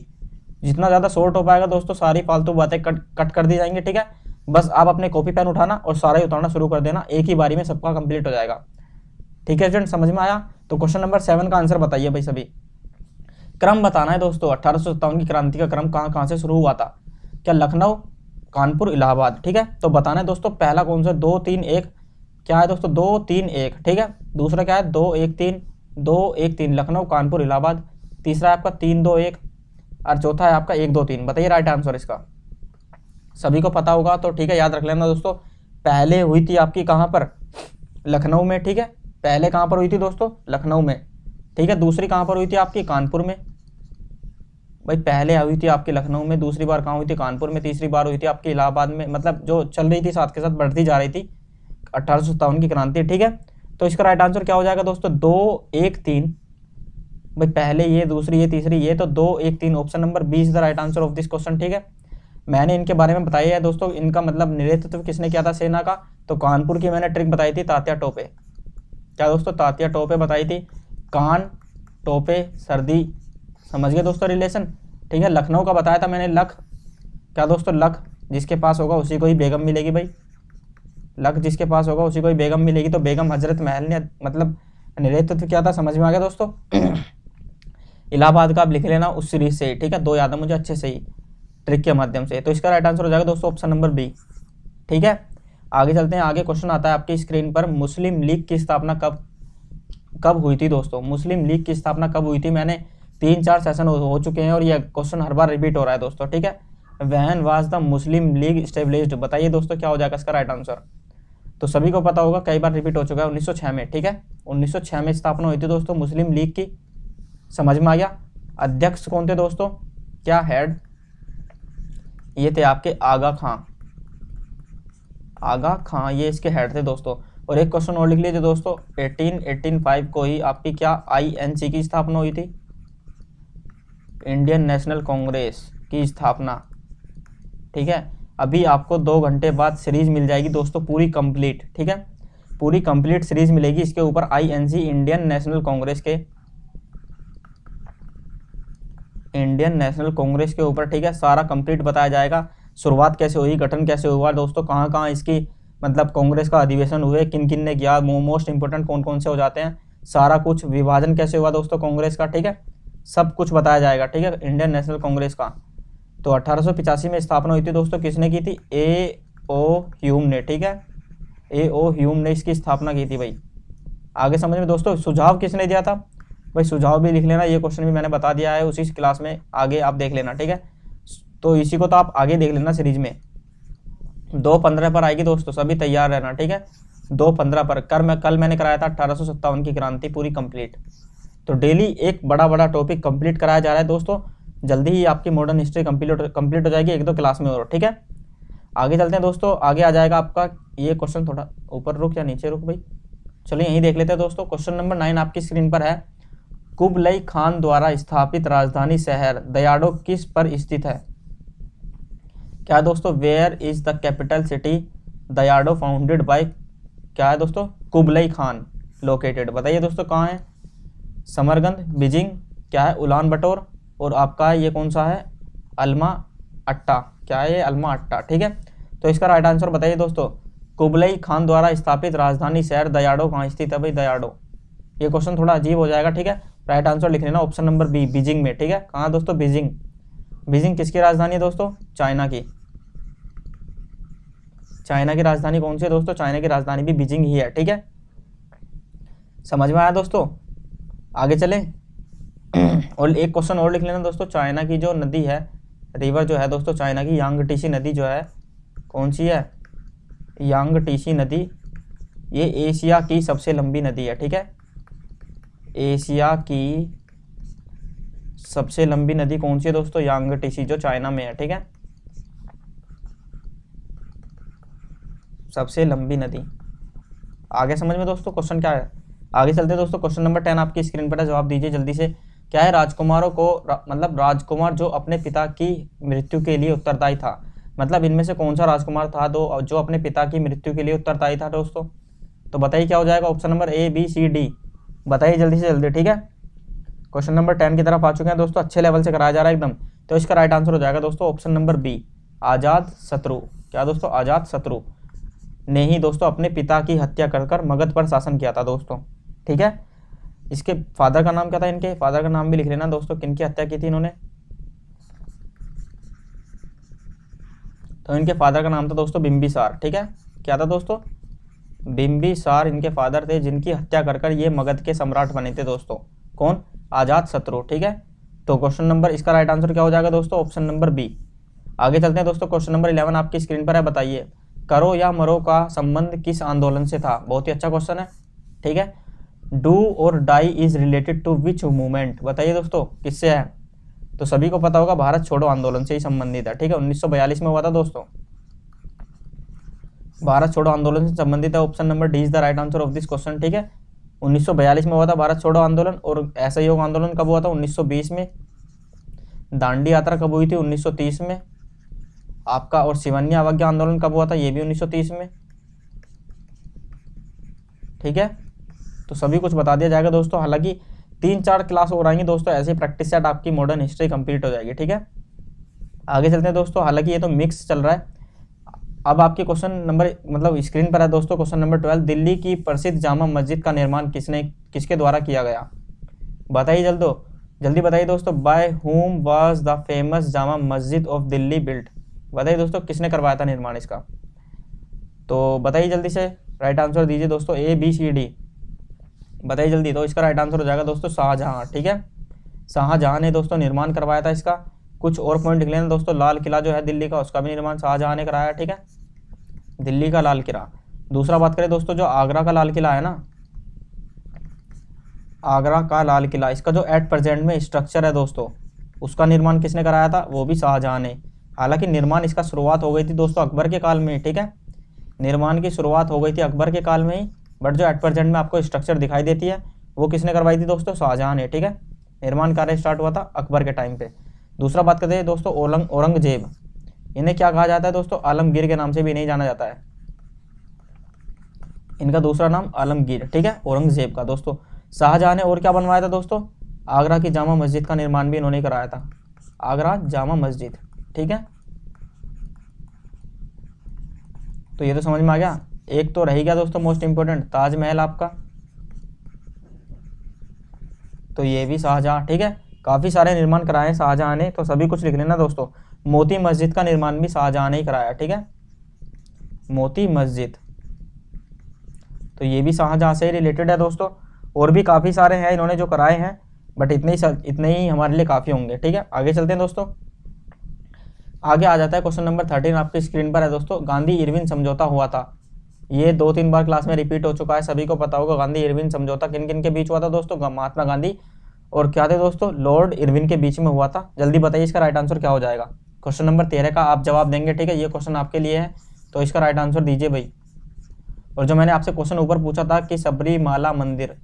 जितना ज़्यादा शॉर्ट हो पाएगा दोस्तों सारी फालतू बातें कट कर दी जाएंगी, ठीक है। बस आप अपने कॉपी पेन उठाना और सारा ही उतारना शुरू कर देना, एक ही बारी में सबका कंप्लीट हो जाएगा, ठीक है स्टूडेंट। समझ में आया? तो क्वेश्चन नंबर 7 का आंसर बताइए भाई सभी। क्रम बताना है दोस्तों, 1857 की क्रांति का क्रम कहाँ से शुरू हुआ था? क्या लखनऊ, कानपुर, इलाहाबाद, ठीक है। तो बताना है दोस्तों पहला कौन सा, 2 3 1 क्या है दोस्तों, 2 3 1, ठीक है। दूसरा क्या है 2 1 3, 2 1 3 लखनऊ, कानपुर, इलाहाबाद। तीसरा है आपका 3 2 1 और चौथा है आपका 1 2 3। बताइए राइट आंसर इसका, सभी को पता होगा तो ठीक है, याद रख लेना दोस्तों। पहले हुई थी आपकी कहाँ पर, लखनऊ में, ठीक है। पहले कहाँ पर हुई थी दोस्तों, लखनऊ में, ठीक है। दूसरी कहाँ पर हुई थी आपकी, कानपुर में। भाई पहले हुई थी आपकी लखनऊ में, दूसरी बार कहाँ हुई थी, कानपुर में, तीसरी बार हुई थी आपकी इलाहाबाद में। मतलब जो चल रही थी साथ के साथ बढ़ती जा रही थी 1857 की क्रांति, ठीक है। तो इसका राइट आंसर क्या हो जाएगा दोस्तों, 2 1 3। भाई पहले ये, दूसरी ये, तीसरी ये, तो 2 1 3 option number B is the right answer of this question, ठीक है। मैंने इनके बारे में बताया है दोस्तों, इनका मतलब नेतृत्व किसने किया था सेना का, तो कानपुर की मैंने ट्रिक बताई थी तात्या टोपे। क्या दोस्तों, तात्या टोपे बताई थी। कान, टोपे, सर्दी, समझ गए दोस्तों रिलेशन, ठीक है। लखनऊ का बताया था मैंने, लख, क्या दोस्तों, लख जिसके पास होगा उसी को ही बेगम मिलेगी भाई। लख जिसके पास होगा उसी को ही बेगम मिलेगी, तो बेगम हजरत महल ने मतलब नेतृत्व किया था, समझ में आ गया दोस्तों। इलाहाबाद का आप लिख लेना उस सीरीज से, ठीक है। 2 याद है मुझे अच्छे से ही ट्रिक के माध्यम से। तो इसका राइट आंसर हो जाएगा दोस्तों ऑप्शन नंबर बी, ठीक है। आगे चलते हैं, आगे क्वेश्चन आता है आपकी स्क्रीन पर, मुस्लिम लीग की स्थापना कब हुई थी दोस्तों? मुस्लिम लीग की स्थापना कब हुई थी? मैंने 3-4 सेशन हो चुके हैं और ये क्वेश्चन हर बार रिपीट हो रहा है दोस्तों, ठीक है। When was the Muslim league established? बताइए दोस्तों क्या हो जाएगा इसका राइट आंसर। तो सभी को पता होगा, कई बार रिपीट हो चुका है, 1906 में, ठीक है। 1906 में स्थापना हुई थी दोस्तों मुस्लिम लीग की, समझ में आ गया। अध्यक्ष कौन थे दोस्तों, क्या हेड? ये थे आपके आगा खां, आगा खां ये इसके हेड थे दोस्तों। और एक क्वेश्चन और लिख लीजिए दोस्तों, 1885 को ही आपकी क्या INC की स्थापना हुई थी? इंडियन नेशनल कांग्रेस की स्थापना, ठीक है। अभी आपको 2 घंटे बाद सीरीज मिल जाएगी दोस्तों पूरी कंप्लीट, ठीक है। पूरी कंप्लीट सीरीज मिलेगी इसके ऊपर, INC इंडियन नेशनल कांग्रेस के, इंडियन नेशनल कांग्रेस के ऊपर, ठीक है। सारा कंप्लीट बताया जाएगा, शुरुआत कैसे हुई, गठन कैसे हुआ दोस्तों, कहाँ कहाँ इसकी मतलब कांग्रेस का अधिवेशन हुए, किन किन ने किया, मोस्ट इंपोर्टेंट कौन कौन से हो जाते हैं, सारा कुछ, विभाजन कैसे हुआ दोस्तों कांग्रेस का, ठीक है। सब कुछ बताया जाएगा, ठीक है, इंडियन नेशनल कांग्रेस का। तो 1885 में स्थापना हुई थी दोस्तों, किसने की थी? A.O. ह्यूम ने, ठीक है। A.O. ह्यूम ने इसकी स्थापना की थी भाई। आगे समझ में दोस्तों, सुझाव किसने दिया था? भाई सुझाव भी लिख लेना, ये क्वेश्चन भी मैंने बता दिया है उसी क्लास में, आगे आप देख लेना, ठीक है। तो इसी को तो आप आगे देख लेना सीरीज में, 2:15 पर आएगी दोस्तों, सभी तैयार रहना, ठीक है। 2:15 पर कल मैंने कराया था 1857 की क्रांति पूरी कंप्लीट। तो डेली एक बड़ा टॉपिक कंप्लीट कराया जा रहा है दोस्तों, जल्दी ही आपकी मॉडर्न हिस्ट्री कंप्लीट हो जाएगी 1-2 क्लास में और, ठीक है। आगे चलते हैं दोस्तों, आगे आ जाएगा आपका ये क्वेश्चन, थोड़ा ऊपर रुक या नीचे रुक भाई, चलिए यहीं देख लेते हैं दोस्तों। क्वेश्चन नंबर 9 आपकी स्क्रीन पर है, कुबलई खान द्वारा स्थापित राजधानी शहर दयाडो किस पर स्थित है? क्या है दोस्तों, where is the capital city दयाडो फाउंडेड बाय, क्या है दोस्तों, कुबलई खान लोकेटेड? बताइए दोस्तों कहाँ है? समरकंद, बीजिंग, क्या है, उलान बटोर, और आपका ये कौन सा है, अल्मा अट्टा, क्या है ये, अल्मा अट्टा, ठीक है। तो इसका राइट आंसर बताइए दोस्तों, कुबलई खान द्वारा स्थापित राजधानी शहर दयाडो कहाँ स्थित है भाई? दयाडो। ये क्वेश्चन थोड़ा अजीब हो जाएगा, ठीक है। राइट आंसर लिख लेना ऑप्शन नंबर बी, बीजिंग में, ठीक है। कहाँ दोस्तों, बीजिंग। बीजिंग किसकी राजधानी है दोस्तों? चाइना की। चाइना की राजधानी कौन सी है दोस्तों? चाइना की राजधानी भी बीजिंग ही है, ठीक है। समझ में आया दोस्तों? आगे चलें। और एक क्वेश्चन और लिख लेना दोस्तों। चाइना की जो नदी है, रिवर जो है दोस्तों, चाइना की यांगटीसी नदी जो है, कौन सी है? यांगटीसी नदी। ये एशिया की सबसे लंबी नदी है, ठीक है। एशिया की सबसे लंबी नदी कौन सी है दोस्तों? यांगटीसी, जो चाइना में है, ठीक है। सबसे लंबी नदी। आगे समझ में दोस्तों क्वेश्चन क्या है? आगे चलते हैं दोस्तों। क्वेश्चन नंबर 10 आपकी स्क्रीन पर है, जवाब दीजिए जल्दी से। क्या है? राजकुमारों को मतलब राजकुमार जो अपने पिता की मृत्यु के लिए उत्तरदायी था। मतलब इनमें से कौन सा राजकुमार था जो अपने पिता की मृत्यु के लिए उत्तरदायी था दोस्तों? तो बताइए क्या हो जाएगा? Option number A, B, C, D. बताइए जल्दी से जल्दी, ठीक है। क्वेश्चन नंबर 10 की तरफ आ चुके हैं दोस्तों। अच्छे लेवल से कराया जा रहा है एकदम। तो इसका राइट आंसर हो जाएगा दोस्तों ऑप्शन नंबर बी, आजाद शत्रु। क्या दोस्तों? आजाद शत्रु ने ही दोस्तों अपने पिता की हत्या कर मगध पर शासन किया था दोस्तों, ठीक है। इसके फादर का नाम क्या था? इनके फादर का नाम भी लिख लेना दोस्तों, किनकी हत्या की थी इन्होंने। तो इनके फादर का नाम था दोस्तों बिंबिसार, ठीक है। क्या था दोस्तों? बिंबिसार इनके फादर थे, जिनकी हत्या कर ये मगध के सम्राट बने थे दोस्तों। कौन? आजाद शत्रु, ठीक है। तो क्वेश्चन नंबर, इसका राइट आंसर क्या हो जाएगा दोस्तों? Option number B. आगे चलते हैं दोस्तों। क्वेश्चन नंबर 11 आपकी स्क्रीन पर है। बताइए करो या मरो का संबंध किस आंदोलन से था? बहुत ही अच्छा क्वेश्चन है, ठीक है। डू और die is related to which movement? बताइए दोस्तों किससे है? तो सभी को पता होगा, भारत छोड़ो आंदोलन से ही संबंधित है, ठीक है। 1942 में हुआ था दोस्तों। भारत छोड़ो आंदोलन से संबंधित है। Option number D is the right answer of this question, ठीक है। 1942 में हुआ था भारत छोड़ो आंदोलन। और असहयोग आंदोलन कब हुआ था? 1920 में। दांडी यात्रा कब हुई थी? 1930 में। आपका और सिवन्य अवज्ञा आंदोलन कब हुआ था? ये भी 1930 में, ठीक है। तो सभी कुछ बता दिया जाएगा दोस्तों। हालांकि 3-4 क्लास हो आएंगी दोस्तों, ऐसे प्रैक्टिस सेट आपकी मॉडर्न हिस्ट्री कंप्लीट हो जाएगी, ठीक है। आगे चलते हैं दोस्तों। हालांकि ये तो मिक्स चल रहा है। अब आपके क्वेश्चन नंबर मतलब स्क्रीन पर है दोस्तों। क्वेश्चन नंबर 12, दिल्ली की प्रसिद्ध जामा मस्जिद का निर्माण किसके द्वारा किया गया? बताइए जल्दी बताइए दोस्तों। By whom was the famous Jama Masjid of Delhi built? बताइए दोस्तों किसने करवाया था निर्माण इसका? तो बताइए जल्दी से, राइट आंसर दीजिए दोस्तों, ए, बी, सी, डी। बताइए जल्दी। तो इसका राइट आंसर हो जाएगा दोस्तों शाहजहां, ठीक है। शाहजहां ने दोस्तों निर्माण करवाया था इसका। कुछ और पॉइंट लिख लेना दोस्तों। लाल किला जो है दिल्ली का, उसका भी निर्माण शाहजहां ने कराया, ठीक है। दिल्ली का लाल किला। दूसरा बात करें दोस्तों, जो आगरा का लाल किला है ना, आगरा का लाल किला, इसका जो एट प्रेजेंट में स्ट्रक्चर है दोस्तों, उसका निर्माण किसने कराया था? वो भी शाहजहां ने। हालांकि निर्माण इसका शुरुआत हो गई थी दोस्तों अकबर के काल में, ठीक है। निर्माण की शुरुआत हो गई थी अकबर के काल में ही, बट जो एट प्रेजेंट में आपको स्ट्रक्चर दिखाई देती है वो किसने करवाई थी दोस्तों? शाहजहां ने, ठीक है। निर्माण कार्य स्टार्ट हुआ था अकबर के टाइम पे। दूसरा बात करते हैं दोस्तों, औरंगजेब, इन्हें क्या कहा जाता है दोस्तों? आलमगीर के नाम से भी नहीं जाना जाता है। इनका दूसरा नाम आलमगीर, ठीक है, औरंगजेब का दोस्तों। शाहजहां ने और क्या बनवाया था दोस्तों? आगरा की जामा मस्जिद का निर्माण भी इन्होंने कराया था, आगरा जामा मस्जिद, ठीक है। तो ये तो समझ में आ गया। एक तो रही गया दोस्तों मोस्ट इंपोर्टेंट, ताजमहल आपका, तो ये भी शाहजहां, ठीक है। काफी सारे निर्माण कराए शाहजहां ने, तो सभी कुछ लिख लेना दोस्तों। मोती मस्जिद का निर्माण भी शाहजहां ने ही कराया, ठीक है। मोती मस्जिद, तो ये भी शाहजहां से ही रिलेटेड है दोस्तों। और भी काफी सारे हैं इन्होंने जो कराए हैं, बट इतने ही हमारे लिए काफी होंगे, ठीक है। आगे चलते हैं दोस्तों। आगे आ जाता है क्वेश्चन नंबर 13 आपकी स्क्रीन पर है दोस्तों। गांधी इरविन समझौता हुआ था, ये 2-3 बार क्लास में रिपीट हो चुका है, सभी को पता होगा। गांधी इरविन समझौता किन किन के बीच हुआ था दोस्तों? महात्मा गांधी और क्या थे दोस्तों? लॉर्ड इरविन के बीच में हुआ था। जल्दी बताइए इसका राइट आंसर क्या हो जाएगा? क्वेश्चन नंबर 13 का आप जवाब देंगे, ठीक है। ये क्वेश्चन आपके लिए है, तो इसका राइट आंसर दीजिए भाई। और जो मैंने आपसे क्वेश्चन ऊपर पूछा था कि सबरीमाला मंदिर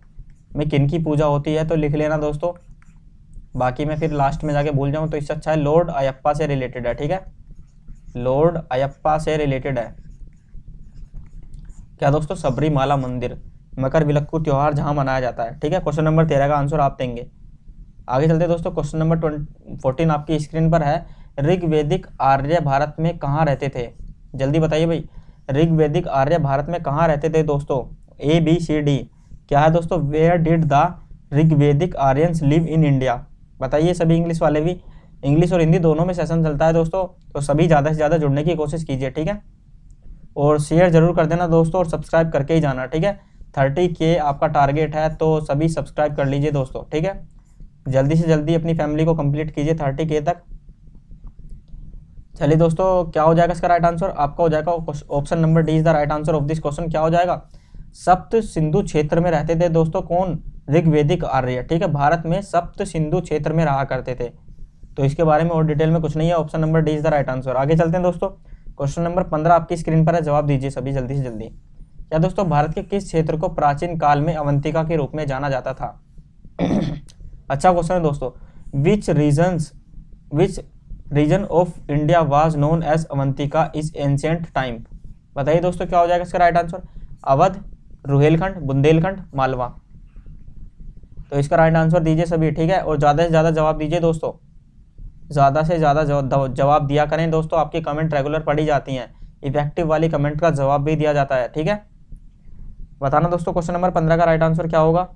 में किन की पूजा होती है, तो लिख लेना दोस्तों। बाकी मैं फिर लास्ट में जाके भूल जाऊं तो इससे अच्छा है लॉर्ड अयप्पा से रिलेटेड है, ठीक है। लॉर्ड अयप्पा से रिलेटेड है क्या दोस्तों? सबरीमाला मंदिर, मकर विलक्कू त्योहार जहां मनाया जाता है, ठीक है। क्वेश्चन नंबर 13 का आंसर आप देंगे। आगे चलते दोस्तों। क्वेश्चन नंबर 14 आपकी स्क्रीन पर है। ऋग्वेदिक आर्य भारत में कहाँ रहते थे? जल्दी बताइए भाई। ऋग्वेदिक आर्य भारत में कहाँ रहते थे दोस्तों? A, B, C, D. क्या है दोस्तों? Where did the Rigvedic Aryans live in India? बताइए सभी इंग्लिश वाले भी। इंग्लिश और हिंदी दोनों में सेशन चलता है दोस्तों, तो सभी ज़्यादा से ज़्यादा जुड़ने की कोशिश कीजिए, ठीक है। और शेयर जरूर कर देना दोस्तों, और सब्सक्राइब करके ही जाना, ठीक है। 30K आपका टारगेट है, तो सभी सब्सक्राइब कर लीजिए दोस्तों, ठीक है। जल्दी से जल्दी अपनी फैमिली को कंप्लीट कीजिए 30K तक। चलिए दोस्तों, क्या हो जाएगा इसका राइट आंसर? आपका हो जाएगा option number D is the right answer of this question. क्या हो जाएगा? सप्त सिंधु क्षेत्र में रहते थे दोस्तों कौन? ऋग्वेदिक आर्य, ठीक है। भारत में सप्त सिंधु क्षेत्र में रहा करते थे, तो इसके बारे में और डिटेल में कुछ नहीं है। Option number D is the right answer. आगे चलते हैं दोस्तों, क्वेश्चन नंबर 15 आपकी स्क्रीन पर है, जवाब दीजिए सभी जल्दी से जल्दी। क्या दोस्तों भारत के किस क्षेत्र को प्राचीन काल में अवंतिका के रूप में जाना जाता था? अच्छा क्वेश्चन है दोस्तों। Which region of India was known as Avantika is ancient time? बताइए दोस्तों क्या हो जाएगा इसका राइट आंसर? अवध, रुहेलखंड, बुंदेलखंड, मालवा। तो इसका राइट आंसर दीजिए सभी, ठीक है। और ज़्यादा से ज़्यादा जवाब दीजिए दोस्तों, ज़्यादा से ज़्यादा जवाब दिया करें दोस्तों। आपकी कमेंट रेगुलर पढ़ी जाती हैं, इफेक्टिव वाली कमेंट का जवाब भी दिया जाता है, ठीक है। बताना दोस्तों क्वेश्चन नंबर 15 का राइट आंसर क्या होगा?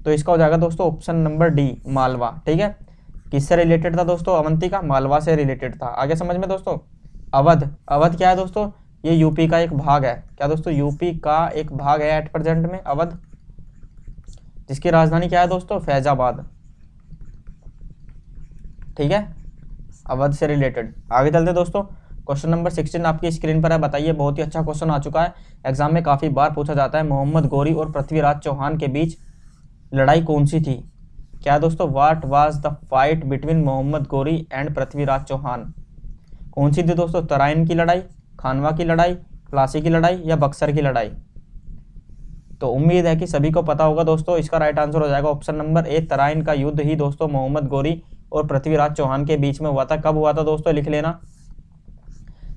तो इसका हो जाएगा दोस्तों ऑप्शन नंबर डी, मालवा, ठीक है। किससे रिलेटेड था दोस्तों? अवंतिका, मालवा से रिलेटेड था। आगे समझ में दोस्तों। अवध, अवध क्या है दोस्तों? ये यूपी का एक भाग है। क्या दोस्तों? यूपी का एक भाग है एट प्रेजेंट में अवध, जिसकी राजधानी क्या है दोस्तों? फैजाबाद, ठीक है। अवध से रिलेटेड। आगे चलते दोस्तों, क्वेश्चन नंबर 16 आपकी स्क्रीन पर है। बताइए, बहुत ही अच्छा क्वेश्चन आ चुका है, एग्जाम में काफी बार पूछा जाता है। मोहम्मद गौरी और पृथ्वीराज चौहान के बीच लड़ाई कौन सी थी? क्या दोस्तों? What was the fight between Mohammad Ghori and Prithviraj Chauhan? कौन सी थी दोस्तों? तराइन की लड़ाई, खानवा की लड़ाई, प्लासी की लड़ाई या बक्सर की लड़ाई? तो उम्मीद है कि सभी को पता होगा दोस्तों। इसका राइट आंसर हो जाएगा ऑप्शन नंबर ए, तराइन का युद्ध ही दोस्तों मोहम्मद गौरी और पृथ्वीराज चौहान के बीच में हुआ था। कब हुआ था दोस्तों? लिख लेना,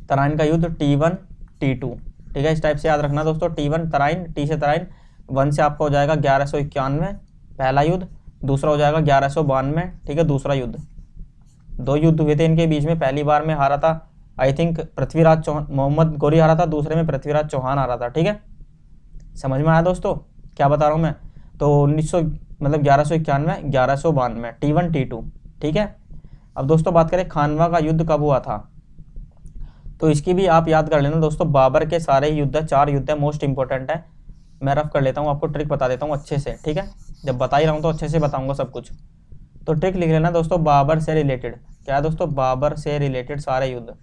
तराइन का युद्ध T1 T2, ठीक है। इस टाइप से याद रखना दोस्तों, T1 तराइन, T से तराइन, 1 से आपका हो जाएगा 1191 पहला युद्ध, दूसरा हो जाएगा 1192, ठीक है, दूसरा युद्ध। 2 युद्ध हुए थे इनके बीच में। पहली बार में हारा था आई थिंक पृथ्वीराज चौहान, मोहम्मद गौरी हारा था, दूसरे में पृथ्वीराज चौहान हारा था, ठीक है। समझ में आया दोस्तों क्या बता रहा हूँ मैं? तो 1900 मतलब 1191 1192, T1 T2, ठीक है। अब दोस्तों बात करें खानवा का युद्ध कब हुआ था, तो इसकी भी आप याद कर लेना दोस्तों। बाबर के सारे युद्ध है, 4 युद्ध है, मोस्ट इंपॉर्टेंट है। मैं रफ कर लेता हूँ, आपको ट्रिक बता देता हूँ अच्छे से, ठीक है। जब बता ही रहा हूँ तो अच्छे से बताऊंगा सब कुछ, तो ट्रिक लिख लेना दोस्तों। बाबर से रिलेटेड, क्या है दोस्तों? बाबर से रिलेटेड सारे युद्ध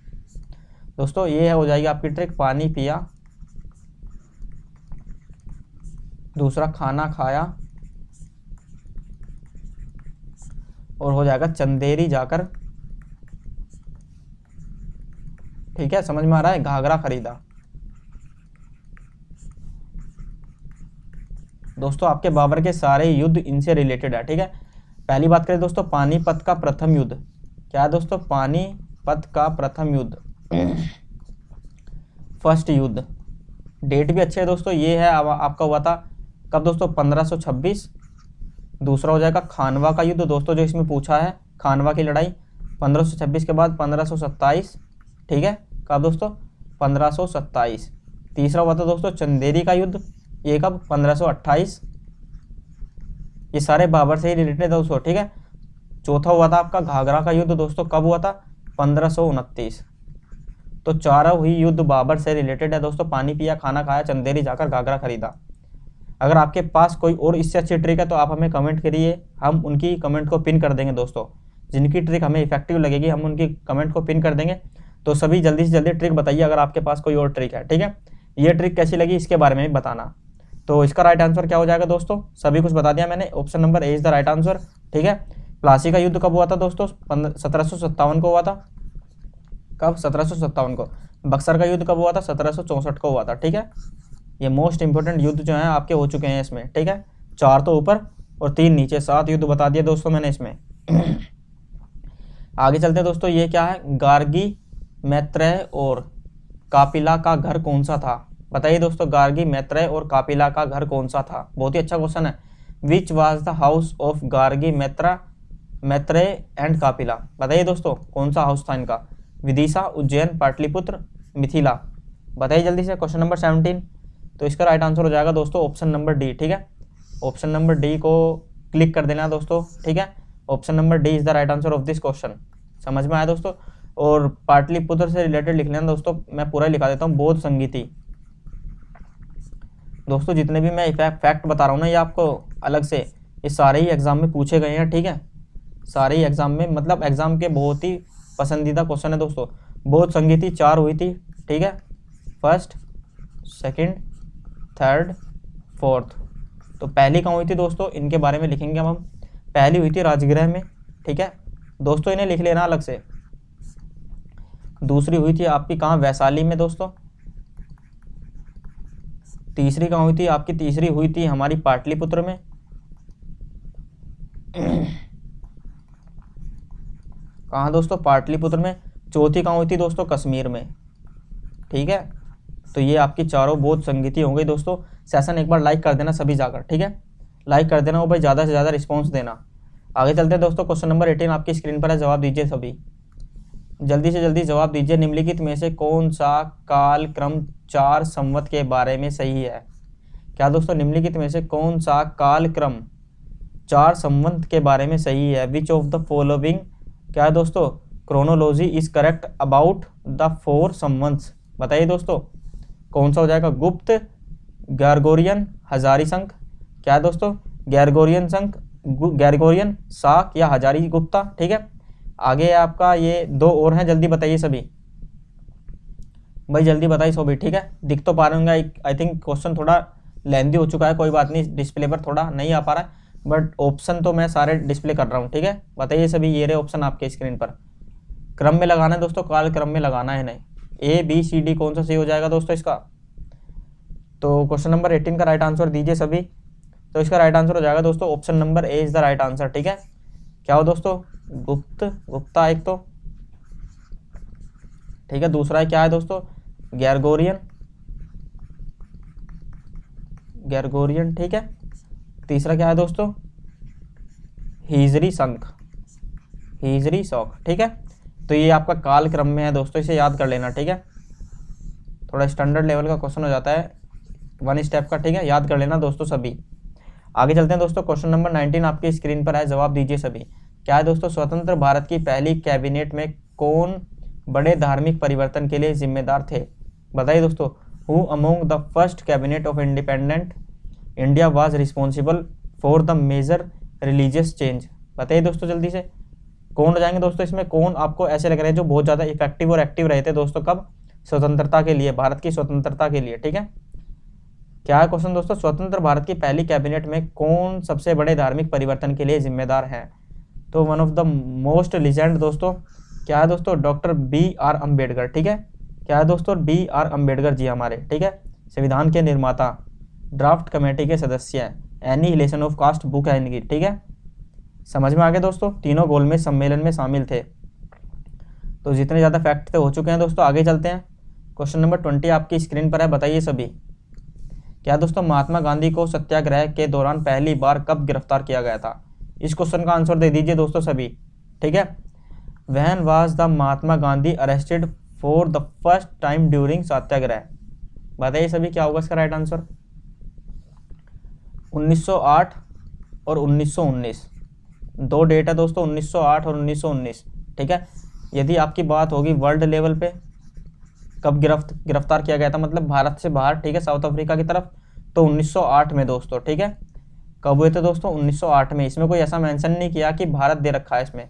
दोस्तों, ये हो जाएगी आपकी ट्रिक। पानी पिया, दूसरा खाना खाया, और हो जाएगा चंदेरी जाकर, ठीक है। समझ में आ रहा है? घाघरा खरीदा। दोस्तों आपके बाबर के सारे युद्ध इनसे रिलेटेड है, ठीक है। पहली बात करें दोस्तों, पानीपत का प्रथम युद्ध। क्या है दोस्तों? पानीपत का प्रथम युद्ध, फर्स्ट युद्ध। डेट भी अच्छे है दोस्तों, ये है आपका हुआ था कब दोस्तों? 1526। दूसरा हो जाएगा खानवा का युद्ध दोस्तों, जो इसमें पूछा है, खानवा की लड़ाई 1526 के बाद 1527, ठीक है। कब दोस्तों? 1527। तीसरा हुआ था दोस्तों चंदेरी का युद्ध, ये कब? 1528। ये सारे बाबर से ही रिलेटेड है दोस्तों, ठीक है। चौथा हुआ था आपका घाघरा का युद्ध दोस्तों, कब हुआ था? 1529। तो चारों ही युद्ध बाबर से रिलेटेड है दोस्तों। पानी पिया, खाना खाया, चंदेरी जाकर घाघरा खरीदा। अगर आपके पास कोई और इससे अच्छी ट्रिक है तो आप हमें कमेंट करिए, हम उनकी कमेंट को पिन कर देंगे दोस्तों। जिनकी ट्रिक हमें इफेक्टिव लगेगी हम उनकी कमेंट को पिन कर देंगे। तो सभी जल्दी से जल्दी ट्रिक बताइए अगर आपके पास कोई और ट्रिक है, ठीक है। ये ट्रिक कैसी लगी इसके बारे में भी बताना। तो इसका राइट आंसर क्या हो जाएगा दोस्तों? सभी कुछ बता दिया मैंने, option number A is the right answer, ठीक है। प्लासी का युद्ध कब हुआ था दोस्तों? 1757 को हुआ था। कब? 1757 को। बक्सर का युद्ध कब हुआ था? 1764 को हुआ था, ठीक है। ये मोस्ट इंपोर्टेंट युद्ध जो है आपके हो चुके हैं इसमें, ठीक है। 4 तो ऊपर और 3 नीचे, 7 युद्ध बता दिए दोस्तों मैंने इसमें। आगे चलते हैं दोस्तों, ये क्या है? गार्गी, मैत्रेय और कापिला का घर कौन सा था? बताइए दोस्तों, गार्गी, मैत्रेय और कापिला का घर कौन सा था? बहुत ही अच्छा क्वेश्चन है। Which was the house of Gargi, Maitreya and Kapila? बताइए दोस्तों कौन सा हाउस था इनका? विदिशा, उज्जैन, पाटलिपुत्र, मिथिला? बताइए जल्दी से। Question number 17। तो इसका राइट आंसर हो जाएगा दोस्तों ऑप्शन नंबर डी, ठीक है। ऑप्शन नंबर डी को क्लिक कर देना दोस्तों, ठीक है। Option number D is the right answer of this question. समझ में आया दोस्तों। और पाटलिपुत्र से रिलेटेड लिख लेना दोस्तों, मैं पूरा लिखा देता हूँ, बौद्ध संगीति। दोस्तों जितने भी मैं फैक्ट बता रहा हूँ ना ये आपको अलग से, ये सारे ही एग्जाम में पूछे गए हैं, ठीक है, सारे ही एग्जाम में, मतलब एग्जाम के बहुत ही पसंदीदा क्वेश्चन है दोस्तों। बौद्ध संगीति 4 हुई थी, ठीक है, फर्स्ट, सेकंड, थर्ड, फोर्थ। तो पहली कहाँ हुई थी दोस्तों, इनके बारे में लिखेंगे हम। पहली हुई थी राजगृह में, ठीक है दोस्तों, इन्हें लिख लेना अलग से। दूसरी हुई थी आपकी कहाँ, वैशाली में दोस्तों। तीसरी कहाँ हुई थी आपकी, तीसरी हुई थी हमारी पाटलिपुत्र में। कहाँ दोस्तों, पाटलिपुत्र में। चौथी कहाँ हुई थी दोस्तों, कश्मीर में, ठीक है। तो ये आपकी चारों बौद्ध संगीति हो गई दोस्तों। सेशन एक बार लाइक कर देना सभी जाकर, ठीक है, लाइक कर देना, वो भाई ज़्यादा से ज़्यादा रिस्पॉन्स देना। आगे चलते हैं दोस्तों, क्वेश्चन नंबर 18 आपकी स्क्रीन पर है, जवाब दीजिए सभी, जल्दी से जल्दी जवाब दीजिए। निम्नलिखित में से कौन सा काल क्रम 4 संवत के बारे में सही है। क्या दोस्तों, निम्नलिखित में से कौन सा काल क्रम 4 संवत के बारे में सही है। विच ऑफ द फॉलोइंग, क्या है दोस्तों, chronology is correct about the 4 संवत्स। बताइए दोस्तों कौन सा हो जाएगा, गुप्त, ग्रेगोरियन, हजारी संख। क्या है दोस्तों, ग्रेगोरियन संख, ग्रेगोरियन, शाक या हजारी गुप्ता, ठीक है। आगे आपका ये 2 और हैं, जल्दी बताइए सभी भाई, जल्दी बताइए सभी, ठीक है। दिख तो पा रहे होंगे, आई थिंक क्वेश्चन थोड़ा लेंदी हो चुका है, कोई बात नहीं, डिस्प्ले पर थोड़ा नहीं आ पा रहा है, बट ऑप्शन तो मैं सारे डिस्प्ले कर रहा हूँ, ठीक है। बताइए सभी, ये रहे ऑप्शन आपके स्क्रीन पर। क्रम में लगाना है दोस्तों, काल क्रम में लगाना है, नहीं ABCD कौन सा सही हो जाएगा दोस्तों इसका। तो क्वेश्चन नंबर 18 का राइट आंसर दीजिए सभी। तो इसका राइट आंसर हो जाएगा दोस्तों option number A is the right answer, ठीक है। क्या हो दोस्तों, गुप्त, गुप्ता एक तो, ठीक है। दूसरा है क्या है दोस्तों, ग्रेगोरियन, ग्रेगोरियन, ठीक है। तीसरा क्या है दोस्तों, हिजरी संख, हिजरी शौक, ठीक है। तो ये आपका काल क्रम में है दोस्तों, इसे याद कर लेना, ठीक है। थोड़ा स्टैंडर्ड लेवल का क्वेश्चन हो जाता है, 1 स्टेप का, ठीक है, याद कर लेना दोस्तों सभी। आगे चलते हैं दोस्तों, क्वेश्चन नंबर 19 आपकी स्क्रीन पर है, जवाब दीजिए सभी। क्या है दोस्तों, स्वतंत्र भारत की पहली कैबिनेट में कौन बड़े धार्मिक परिवर्तन के लिए जिम्मेदार थे। बताइए दोस्तों, who among the first cabinet of independent India was responsible for the major religious change. बताइए दोस्तों जल्दी से, कौन हो जाएंगे दोस्तों इसमें, कौन आपको ऐसे लग रहे हैं जो बहुत ज़्यादा इफेक्टिव और एक्टिव रहे थे दोस्तों, कब, स्वतंत्रता के लिए, भारत की स्वतंत्रता के लिए, ठीक है। क्या है क्वेश्चन दोस्तों, स्वतंत्र भारत की पहली कैबिनेट में कौन सबसे बड़े धार्मिक परिवर्तन के लिए जिम्मेदार है। तो one of the most legend दोस्तों, क्या है दोस्तों, डॉक्टर BR अम्बेडकर, ठीक है। क्या है दोस्तों, BR अम्बेडकर जी हमारे, ठीक है, संविधान के निर्माता, ड्राफ्ट कमेटी के सदस्य, एनिहिलेशन ऑफ कास्ट बुक है इनकी, ठीक है। समझ में आ गया दोस्तों, तीनों गोलमेज सम्मेलन में शामिल थे। तो जितने ज़्यादा फैक्ट थे हो चुके हैं दोस्तों। आगे चलते हैं, क्वेश्चन नंबर 20 आपकी स्क्रीन पर है, बताइए सभी। क्या दोस्तों, महात्मा गांधी को सत्याग्रह के दौरान पहली बार कब गिरफ्तार किया गया था। इस क्वेश्चन का आंसर दे दीजिए दोस्तों सभी, ठीक है। When was the Mahatma Gandhi arrested for the first time during Satyagraha. बताइए सभी क्या होगा इसका राइट आंसर। 1908 और 1919, 2 डेट है दोस्तों, 1908 और 1919, ठीक है। यदि आपकी बात होगी वर्ल्ड लेवल पे कब गिरफ्तार किया गया था, मतलब भारत से बाहर, ठीक है, साउथ अफ्रीका की तरफ, तो 1908 में दोस्तों, ठीक है। कब हुए थे दोस्तों, 1908 में। इसमें कोई ऐसा मेंशन नहीं किया कि भारत दे रखा है इसमें,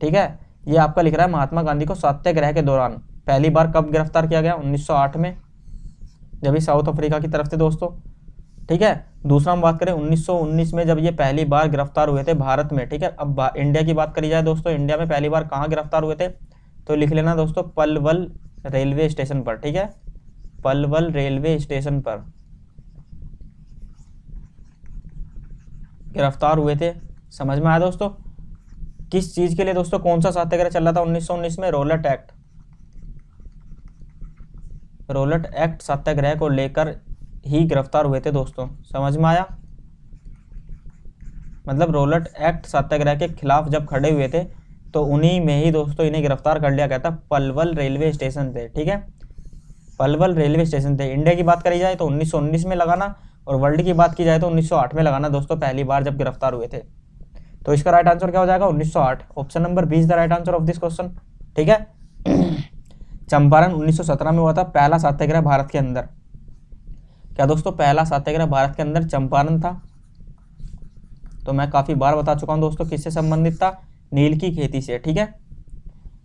ठीक है। ये आपका लिख रहा है महात्मा गांधी को सत्याग्रह के दौरान पहली बार कब गिरफ्तार किया गया, 1908 में, जब ये साउथ अफ्रीका की तरफ थे दोस्तों, ठीक है। दूसरा हम बात करें 1919 में, जब ये पहली बार गिरफ्तार हुए थे भारत में, ठीक है। अब इंडिया की बात करी जाए दोस्तों, इंडिया में पहली बार कहाँ गिरफ्तार हुए थे, तो लिख लेना दोस्तों पलवल रेलवे स्टेशन पर, ठीक है, पलवल रेलवे स्टेशन पर गिरफ्तार हुए थे। समझ में आया दोस्तों। किस चीज के लिए दोस्तों, कौन सा सत्याग्रह चल रहा था 1919 में, रोलट एक्ट, रोलट एक्ट सत्याग्रह को लेकर ही गिरफ्तार हुए थे दोस्तों। समझ में आया, मतलब रोलट एक्ट सत्याग्रह के खिलाफ जब खड़े हुए थे तो उन्हीं में ही दोस्तों इन्हें गिरफ्तार कर लिया गया था, पलवल रेलवे स्टेशन थे, ठीक है, पलवल रेलवे स्टेशन थे। इंडिया की बात करी जाए तो 1919 में लगाना, और वर्ल्ड की बात की जाए तो 1908 में लगाना दोस्तों, पहली बार जब गिरफ्तार हुए थे। तो इसका राइट आंसर क्या हो जाएगा 1908। Option number B is the right answer of this question. ठीक है। चंपारण 1917 में हुआ था पहला सत्याग्रह भारत के अंदर। क्या दोस्तों, पहला सत्याग्रह भारत के अंदर चंपारण था। तो मैं काफी बार बता चुका हूं दोस्तों, किससे संबंधित था, नील की खेती से। ठीक है।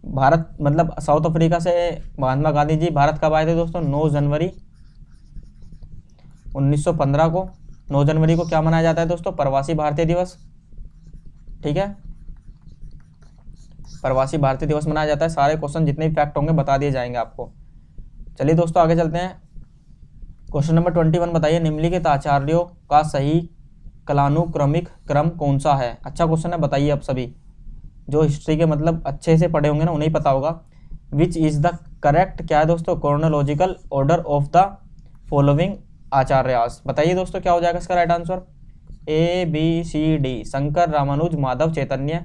भारत मतलब साउथ अफ्रीका से महात्मा गांधी जी भारत कब आए थे दोस्तों, 9 जनवरी 1915 को। 9 जनवरी को क्या मनाया जाता है दोस्तों, प्रवासी भारतीय दिवस। ठीक है, प्रवासी भारतीय दिवस मनाया जाता है। सारे क्वेश्चन जितने भी फैक्ट होंगे बता दिए जाएंगे आपको। चलिए दोस्तों आगे चलते हैं। क्वेश्चन नंबर 21 बताइए, निम्नलिखित आचार्यों का सही कालानुक्रमिक क्रम कौन सा है। अच्छा क्वेश्चन है, बताइए आप सभी जो हिस्ट्री के मतलब अच्छे से पढ़े होंगे ना उन्हें पता होगा। विच इज द करेक्ट, क्या है दोस्तों, chronological order of the following आचार्यास। बताइए दोस्तों क्या हो जाएगा इसका right answer, A B C D, Shankar Ramanuj Madhav Chaitanya,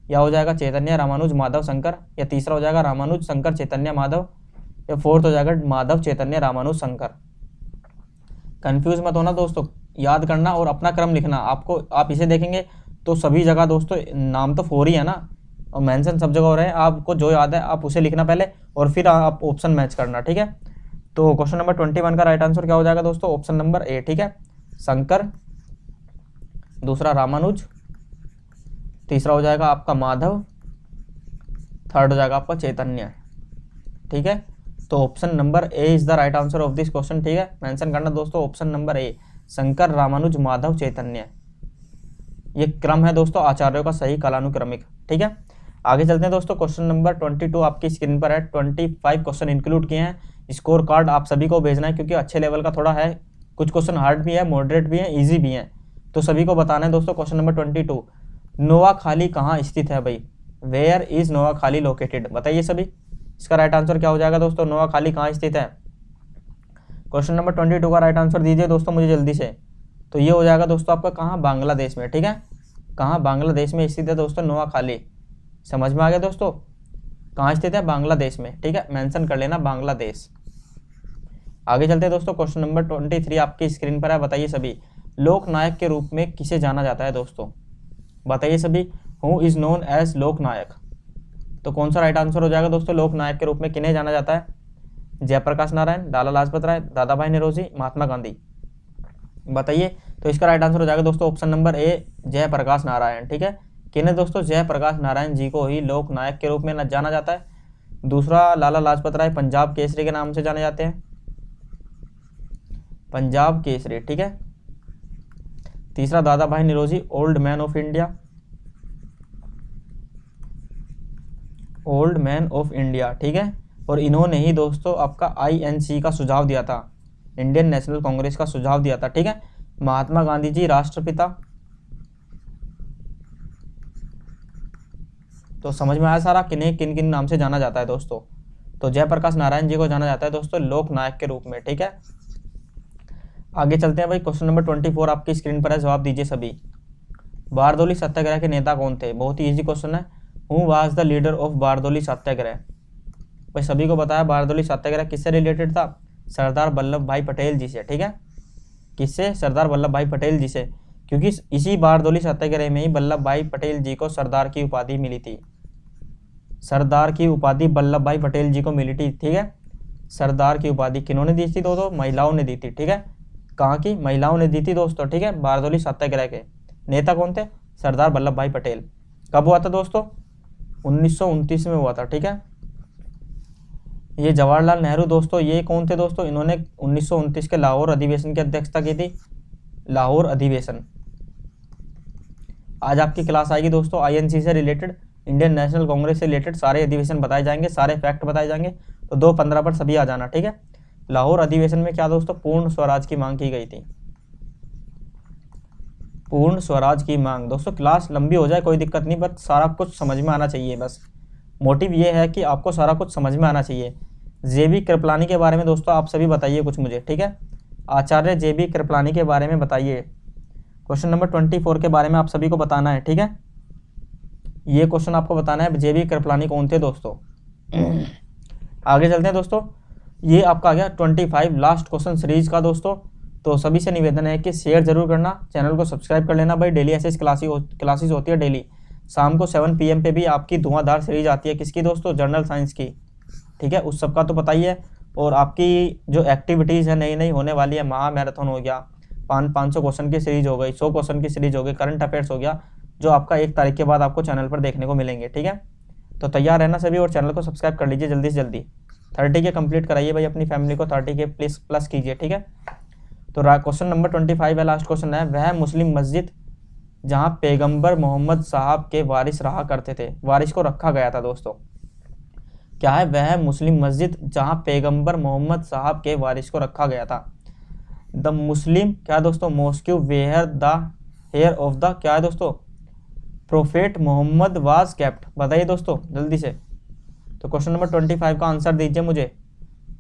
या हो जाएगा चैतन्य रामानुज माधव शंकर, या तीसरा हो जाएगा रामानुज शंकर चैतन्य माधव, या फोर्थ हो जाएगा माधव चैतन्य रामानुज शंकर। कंफ्यूज मत होना दोस्तों, याद करना और अपना क्रम लिखना। आपको आप इसे देखेंगे तो सभी जगह दोस्तों नाम तो 4 ही है ना, और मेंशन सब जगह हो रहे हैं। आपको जो याद है आप उसे लिखना पहले और फिर आप ऑप्शन मैच करना। ठीक है। तो क्वेश्चन नंबर 21 का राइट आंसर क्या हो जाएगा दोस्तों, ऑप्शन नंबर ए। ठीक है, शंकर, दूसरा रामानुज, तीसरा हो जाएगा आपका माधव, थर्ड हो जाएगा आपका चैतन्य। ठीक है, तो option number A is the right answer of this question. ठीक है, मेंशन करना दोस्तों option number A, Shankar Ramanuj Madhav Chaitanya. ये क्रम है दोस्तों आचार्यों का सही कालानुक्रमिक। ठीक है, आगे चलते हैं दोस्तों। क्वेश्चन नंबर 22 आपकी स्क्रीन पर है। 25 क्वेश्चन इंक्लूड किए हैं। स्कोर कार्ड आप सभी को भेजना है क्योंकि अच्छे लेवल का थोड़ा है, कुछ क्वेश्चन हार्ड भी है, मॉडरेट भी है, इजी भी है, तो सभी को बताना है दोस्तों। क्वेश्चन नंबर 22, नोआखाली कहाँ स्थित है भाई, वेयर इज नोआखाली लोकेटेड। बताइए सभी इसका राइट आंसर क्या हो जाएगा दोस्तों, नोआखाली कहाँ स्थित है। क्वेश्चन नंबर 22 का राइट आंसर दीजिए दोस्तों मुझे जल्दी से। तो ये हो जाएगा दोस्तों आपका कहाँ, बांग्लादेश में। ठीक है, कहाँ, बांग्लादेश में स्थित है दोस्तों नोआखाली। समझ में आ गया दोस्तों, कहाँ स्थित है, बांग्लादेश में। ठीक है, मेंशन कर लेना बांग्लादेश। आगे चलते हैं दोस्तों। क्वेश्चन नंबर 23 आपकी स्क्रीन पर है। बताइए सभी, लोकनायक के रूप में किसे जाना जाता है दोस्तों। बताइए सभी, हु इज नोन एज लोकनायक। तो कौन सा राइट आंसर हो जाएगा दोस्तों, लोकनायक के रूप में किन्हें जाना जाता है, जयप्रकाश नारायण, लाला लाजपत राय, दादा भाई नौरोजी, महात्मा गांधी। बताइए, तो इसका राइट आंसर हो जाएगा दोस्तों option number A, Jayaprakash Narayan. ठीक है, किन्हें दोस्तों, जयप्रकाश नारायण जी को ही लोकनायक के रूप में जाना जाता है। दूसरा लाला लाजपत राय पंजाब केसरी के नाम से जाने जाते हैं, पंजाब केसरी। ठीक है, तीसरा Dadabhai Naoroji old man of India, old man of India. ठीक है, और इन्होंने ही दोस्तों आपका INC का सुझाव दिया था, इंडियन नेशनल कांग्रेस का सुझाव दिया था। ठीक है, महात्मा गांधी जी राष्ट्रपिता। तो समझ में आया सारा, किन्हें किन किन नाम से जाना जाता है दोस्तों। तो जयप्रकाश नारायण जी को जाना जाता है दोस्तों लोकनायक के रूप में। ठीक है, आगे चलते हैं भाई। क्वेश्चन नंबर 24 आपकी स्क्रीन पर है, जवाब दीजिए सभी। बारदोली सत्याग्रह के नेता कौन थे, बहुत ही इजी क्वेश्चन है। Who was the leader of Bardoli Satyagraha. भाई सभी को बताया बारदोली सत्याग्रह किससे रिलेटेड था, सरदार वल्लभ भाई पटेल जी से। ठीक है, किससे, सरदार वल्लभ भाई पटेल जी से, क्योंकि इसी बारदोली सत्याग्रह में ही वल्लभ भाई पटेल जी को सरदार की उपाधि मिली थी। सरदार की उपाधि वल्लभ भाई पटेल जी को मिली थी। ठीक है, सरदार की उपाधि किन्होंने दी थी दोस्तों, महिलाओं ने दी थी। ठीक है, कहाँ की, महिलाओं ने दी थी दोस्तों। ठीक है, बारदोली सत्याग्रह के नेता कौन थे, सरदार वल्लभ भाई पटेल। कब हुआ था दोस्तों, 1929 में हुआ था। ठीक है, ये जवाहरलाल नेहरू दोस्तों, ये कौन थे दोस्तों, इन्होंने 1929 के लाहौर अधिवेशन की अध्यक्षता की थी, लाहौर अधिवेशन। आज आपकी क्लास आएगी दोस्तों INC से रिलेटेड, इंडियन नेशनल कांग्रेस से रिलेटेड सारे अधिवेशन बताए जाएंगे, सारे फैक्ट बताए जाएंगे। तो 2:15 पर सभी आ जाना। ठीक है, लाहौर अधिवेशन में क्या दोस्तों, पूर्ण स्वराज की मांग की गई थी, पूर्ण स्वराज की मांग। दोस्तों क्लास लंबी हो जाए कोई दिक्कत नहीं, बस सारा कुछ समझ में आना चाहिए। बस मोटिव ये है कि आपको सारा कुछ समझ में आना चाहिए। JB कृपलानी के बारे में दोस्तों आप सभी बताइए कुछ मुझे। ठीक है, आचार्य JB कृपलानी के बारे में बताइए। क्वेश्चन नंबर 24 के बारे में आप सभी को बताना है। ठीक है, ये क्वेश्चन आपको बताना है JB कृपलानी कौन थे दोस्तों। आगे चलते हैं दोस्तों, ये आपका आ गया 25 लास्ट क्वेश्चन सीरीज का दोस्तों तो सभी से निवेदन है कि शेयर जरूर करना, चैनल को सब्सक्राइब कर लेना भाई। डेली ऐसे क्लासेस होती है डेली शाम को 7 PM पे भी आपकी धुआंधार सीरीज आती है। किसकी दोस्तों? जनरल साइंस की, ठीक है, उस सबका तो पता ही है। और आपकी जो एक्टिविटीज़ है नई नई होने वाली है, महा मैराथन हो गया, 500 क्वेश्चन की सीरीज हो गई, 100 क्वेश्चन की सीरीज हो गई, करंट अफेयर्स हो गया, जो आपका 1 तारीख के बाद आपको चैनल पर देखने को मिलेंगे, ठीक है। तो तैयार रहना सभी और चैनल को सब्सक्राइब कर लीजिए जल्दी से जल्दी। 30 के कंप्लीट कराइए भाई, अपनी फैमिली को 30 के प्लस कीजिए, ठीक है। तो क्वेश्चन नंबर 25 है, लास्ट क्वेश्चन है। वह मुस्लिम मस्जिद जहाँ पैगंबर मोहम्मद साहब के वारिस रहा करते थे, वारिस को रखा गया था दोस्तों, क्या है? वह मुस्लिम मस्जिद जहाँ पैगंबर मोहम्मद साहब के वारिस को रखा गया था। द मुस्लिम क्या दोस्तों? Mosque where the hair of the क्या है दोस्तों? Prophet Muhammad was kept. बताइए दोस्तों जल्दी से। तो क्वेश्चन नंबर 25 का आंसर दीजिए मुझे।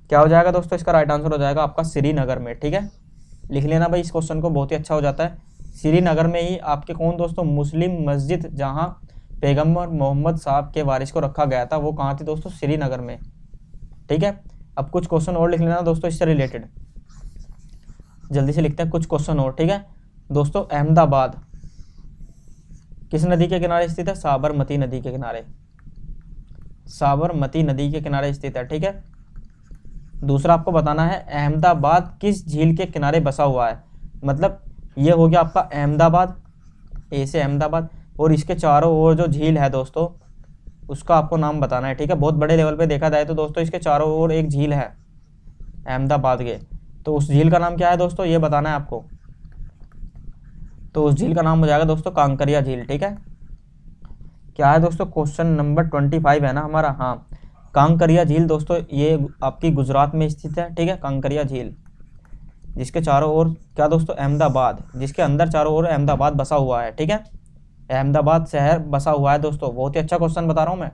क्या हो जाएगा दोस्तों? इसका राइट आंसर हो जाएगा आपका श्रीनगर में, ठीक है। लिख लेना भाई इस क्वेश्चन को, बहुत ही अच्छा हो जाता है। श्रीनगर में ही आपके कौन दोस्तों? मुस्लिम मस्जिद जहाँ पैगंबर मोहम्मद साहब के वारिस को रखा गया था, वो कहाँ थी दोस्तों? श्रीनगर में, ठीक है। अब कुछ क्वेश्चन और लिख लेना दोस्तों इससे रिलेटेड, जल्दी से लिखते हैं कुछ क्वेश्चन और, ठीक है दोस्तों। अहमदाबाद किस नदी के किनारे स्थित है? साबरमती नदी के किनारे, साबरमती नदी के किनारे स्थित है, ठीक है। दूसरा आपको बताना है अहमदाबाद किस झील के किनारे बसा हुआ है। मतलब ये हो गया आपका अहमदाबाद, ए से अहमदाबाद, और इसके चारों ओर जो झील है दोस्तों उसका आपको नाम बताना है, ठीक है। बहुत बड़े लेवल पे देखा जाए तो दोस्तों इसके चारों ओर एक झील है अहमदाबाद के, तो उस झील का नाम क्या है दोस्तों? ये बताना है आपको। तो उस झील का नाम हो जाएगा दोस्तों कांकरिया झील, ठीक है। क्या है दोस्तों? क्वेश्चन नंबर 25 है ना हमारा, हाँ। कांकरिया झील दोस्तों ये आपकी गुजरात में स्थित है, ठीक है। कांकरिया झील जिसके चारों ओर क्या दोस्तों? अहमदाबाद, जिसके अंदर चारों ओर अहमदाबाद बसा हुआ है, ठीक है। अहमदाबाद शहर बसा हुआ है दोस्तों। बहुत ही अच्छा क्वेश्चन बता रहा हूँ मैं।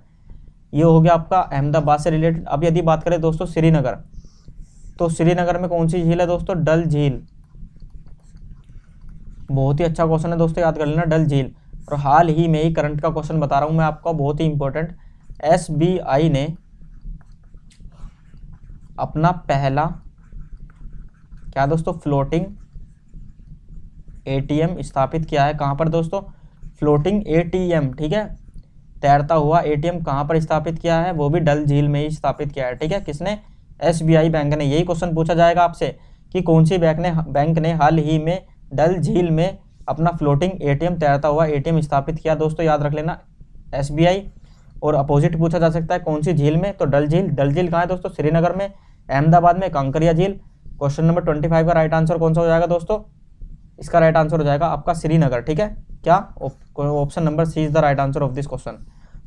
ये हो गया आपका अहमदाबाद से रिलेटेड। अब यदि बात करें दोस्तों श्रीनगर, तो श्रीनगर में कौन सी झील है दोस्तों? डल झील। बहुत ही अच्छा क्वेश्चन है दोस्तों, याद कर लेना, डल झील। और हाल ही में ही करंट का क्वेश्चन बता रहा हूँ मैं आपको, बहुत ही इंपॉर्टेंट। SBI ने अपना पहला क्या दोस्तों? फ्लोटिंग ATM स्थापित किया है। कहाँ पर दोस्तों? फ्लोटिंग ATM, ठीक है। तैरता हुआ ATM कहाँ पर स्थापित किया है? वो भी डल झील में ही स्थापित किया है, ठीक है। किसने? SBI बैंक ने। यही क्वेश्चन पूछा जाएगा आपसे कि कौन सी बैंक ने हाल ही में डल झील में अपना फ्लोटिंग ATM तैरता हुआ ATM स्थापित किया दोस्तों, याद रख लेना SBI। और अपोजिट पूछा जा सकता है कौन सी झील में? तो डल झील। डल झील कहाँ है दोस्तों? श्रीनगर में, अहमदाबाद में, कांकरिया झील। क्वेश्चन नंबर 25 का राइट आंसर कौन सा हो जाएगा दोस्तों? इसका राइट आंसर हो जाएगा आपका श्रीनगर, ठीक है। क्या? Option number C is the right answer of this question.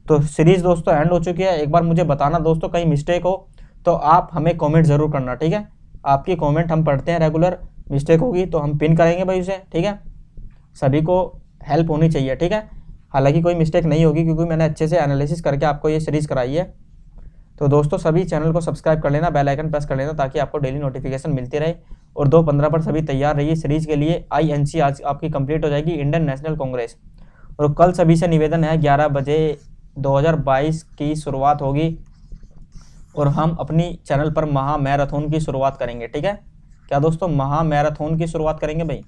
तो सीरीज दोस्तों एंड हो चुकी है। एक बार मुझे बताना दोस्तों कहीं मिस्टेक हो तो आप हमें कमेंट जरूर करना, ठीक है। आपकी कमेंट हम पढ़ते हैं रेगुलर, मिस्टेक होगी तो हम पिन करेंगे भाई उसे, ठीक है। सभी को हेल्प होनी चाहिए, ठीक है। हालांकि कोई मिस्टेक नहीं होगी क्योंकि मैंने अच्छे से एनालिसिस करके आपको ये सीरीज कराई है। तो दोस्तों सभी चैनल को सब्सक्राइब कर लेना, बेल आइकन प्रेस कर लेना ताकि आपको डेली नोटिफिकेशन मिलती रहे। और 2:15 पर सभी तैयार रहिए सीरीज के लिए। INC आज आपकी कंप्लीट हो जाएगी, इंडियन नेशनल कांग्रेस। और कल सभी से निवेदन है 11 बजे 2022 की शुरुआत होगी और हम अपनी चैनल पर महा मैराथन की शुरुआत करेंगे, ठीक है। क्या दोस्तों? महा मैराथन की शुरुआत करेंगे भाई।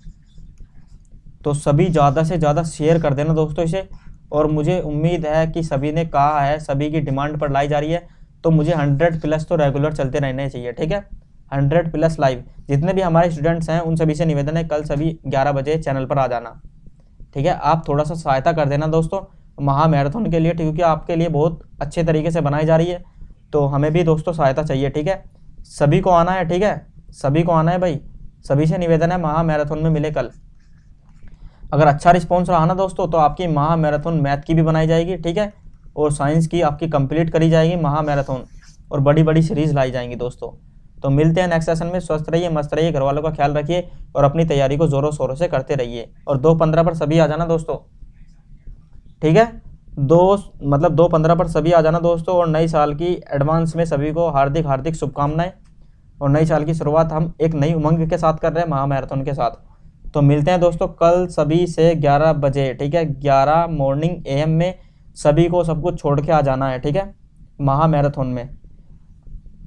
तो सभी ज़्यादा से ज़्यादा शेयर कर देना दोस्तों इसे। और मुझे उम्मीद है कि सभी ने कहा है, सभी की डिमांड पर लाई जा रही है, तो मुझे 100+ तो रेगुलर चलते रहने चाहिए, ठीक है। 100+ लाइव। जितने भी हमारे स्टूडेंट्स हैं उन सभी से निवेदन है कल सभी 11 बजे चैनल पर आ जाना, ठीक है। आप थोड़ा सा सहायता कर देना दोस्तों महा मैराथन के लिए, क्योंकि आपके लिए बहुत अच्छे तरीके से बनाई जा रही है, तो हमें भी दोस्तों सहायता चाहिए, ठीक है। सभी को आना है, ठीक है, सभी को आना है भाई। सभी से निवेदन है महा मैराथन में मिले कल। अगर अच्छा रिस्पॉन्स रहा ना दोस्तों तो आपकी महा मैराथन मैथ की भी बनाई जाएगी, ठीक है, और साइंस की आपकी कंप्लीट करी जाएगी महा मैराथन, और बड़ी बड़ी सीरीज लाई जाएंगी दोस्तों। तो मिलते हैं नेक्स्ट सेशन में। स्वस्थ रहिए, मस्त रहिए, घर वालों का ख्याल रखिए और अपनी तैयारी को जोरों शोरों से करते रहिए। और 2:15 पर सभी आ जाना दोस्तों, ठीक है। 2:15 पर सभी आ जाना दोस्तों। और नई साल की एडवांस में सभी को हार्दिक हार्दिक शुभकामनाएं। और नई साल की शुरुआत हम एक नई उमंग के साथ कर रहे हैं, महा मैराथन के साथ। तो मिलते हैं दोस्तों कल सभी से 11 बजे, ठीक है। 11 मॉर्निंग AM में सभी को सब कुछ छोड़ के आ जाना है, ठीक है, महा मैराथन में।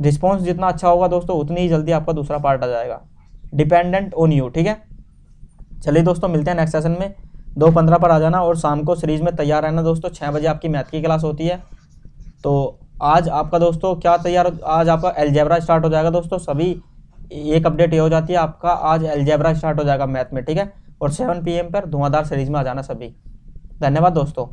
रिस्पॉन्स जितना अच्छा होगा दोस्तों उतनी ही जल्दी आपका दूसरा पार्ट आ जाएगा। Dependent on you. ठीक है, चलिए दोस्तों मिलते हैं नेक्स्ट सेशन में। 2:15 पर आ जाना और शाम को सीरीज में तैयार रहना दोस्तों। 6 बजे आपकी मैथ की क्लास होती है। तो आज आपका दोस्तों क्या तैयार, आज आपका अलजेब्रा स्टार्ट हो जाएगा दोस्तों। सभी एक अपडेट ये हो जाती है, आपका आज अलजेब्रा स्टार्ट हो जाएगा मैथ में। ठीक है, और 7 PM पर धुआंधार सीरीज में आ जाना सभी। धन्यवाद दोस्तों।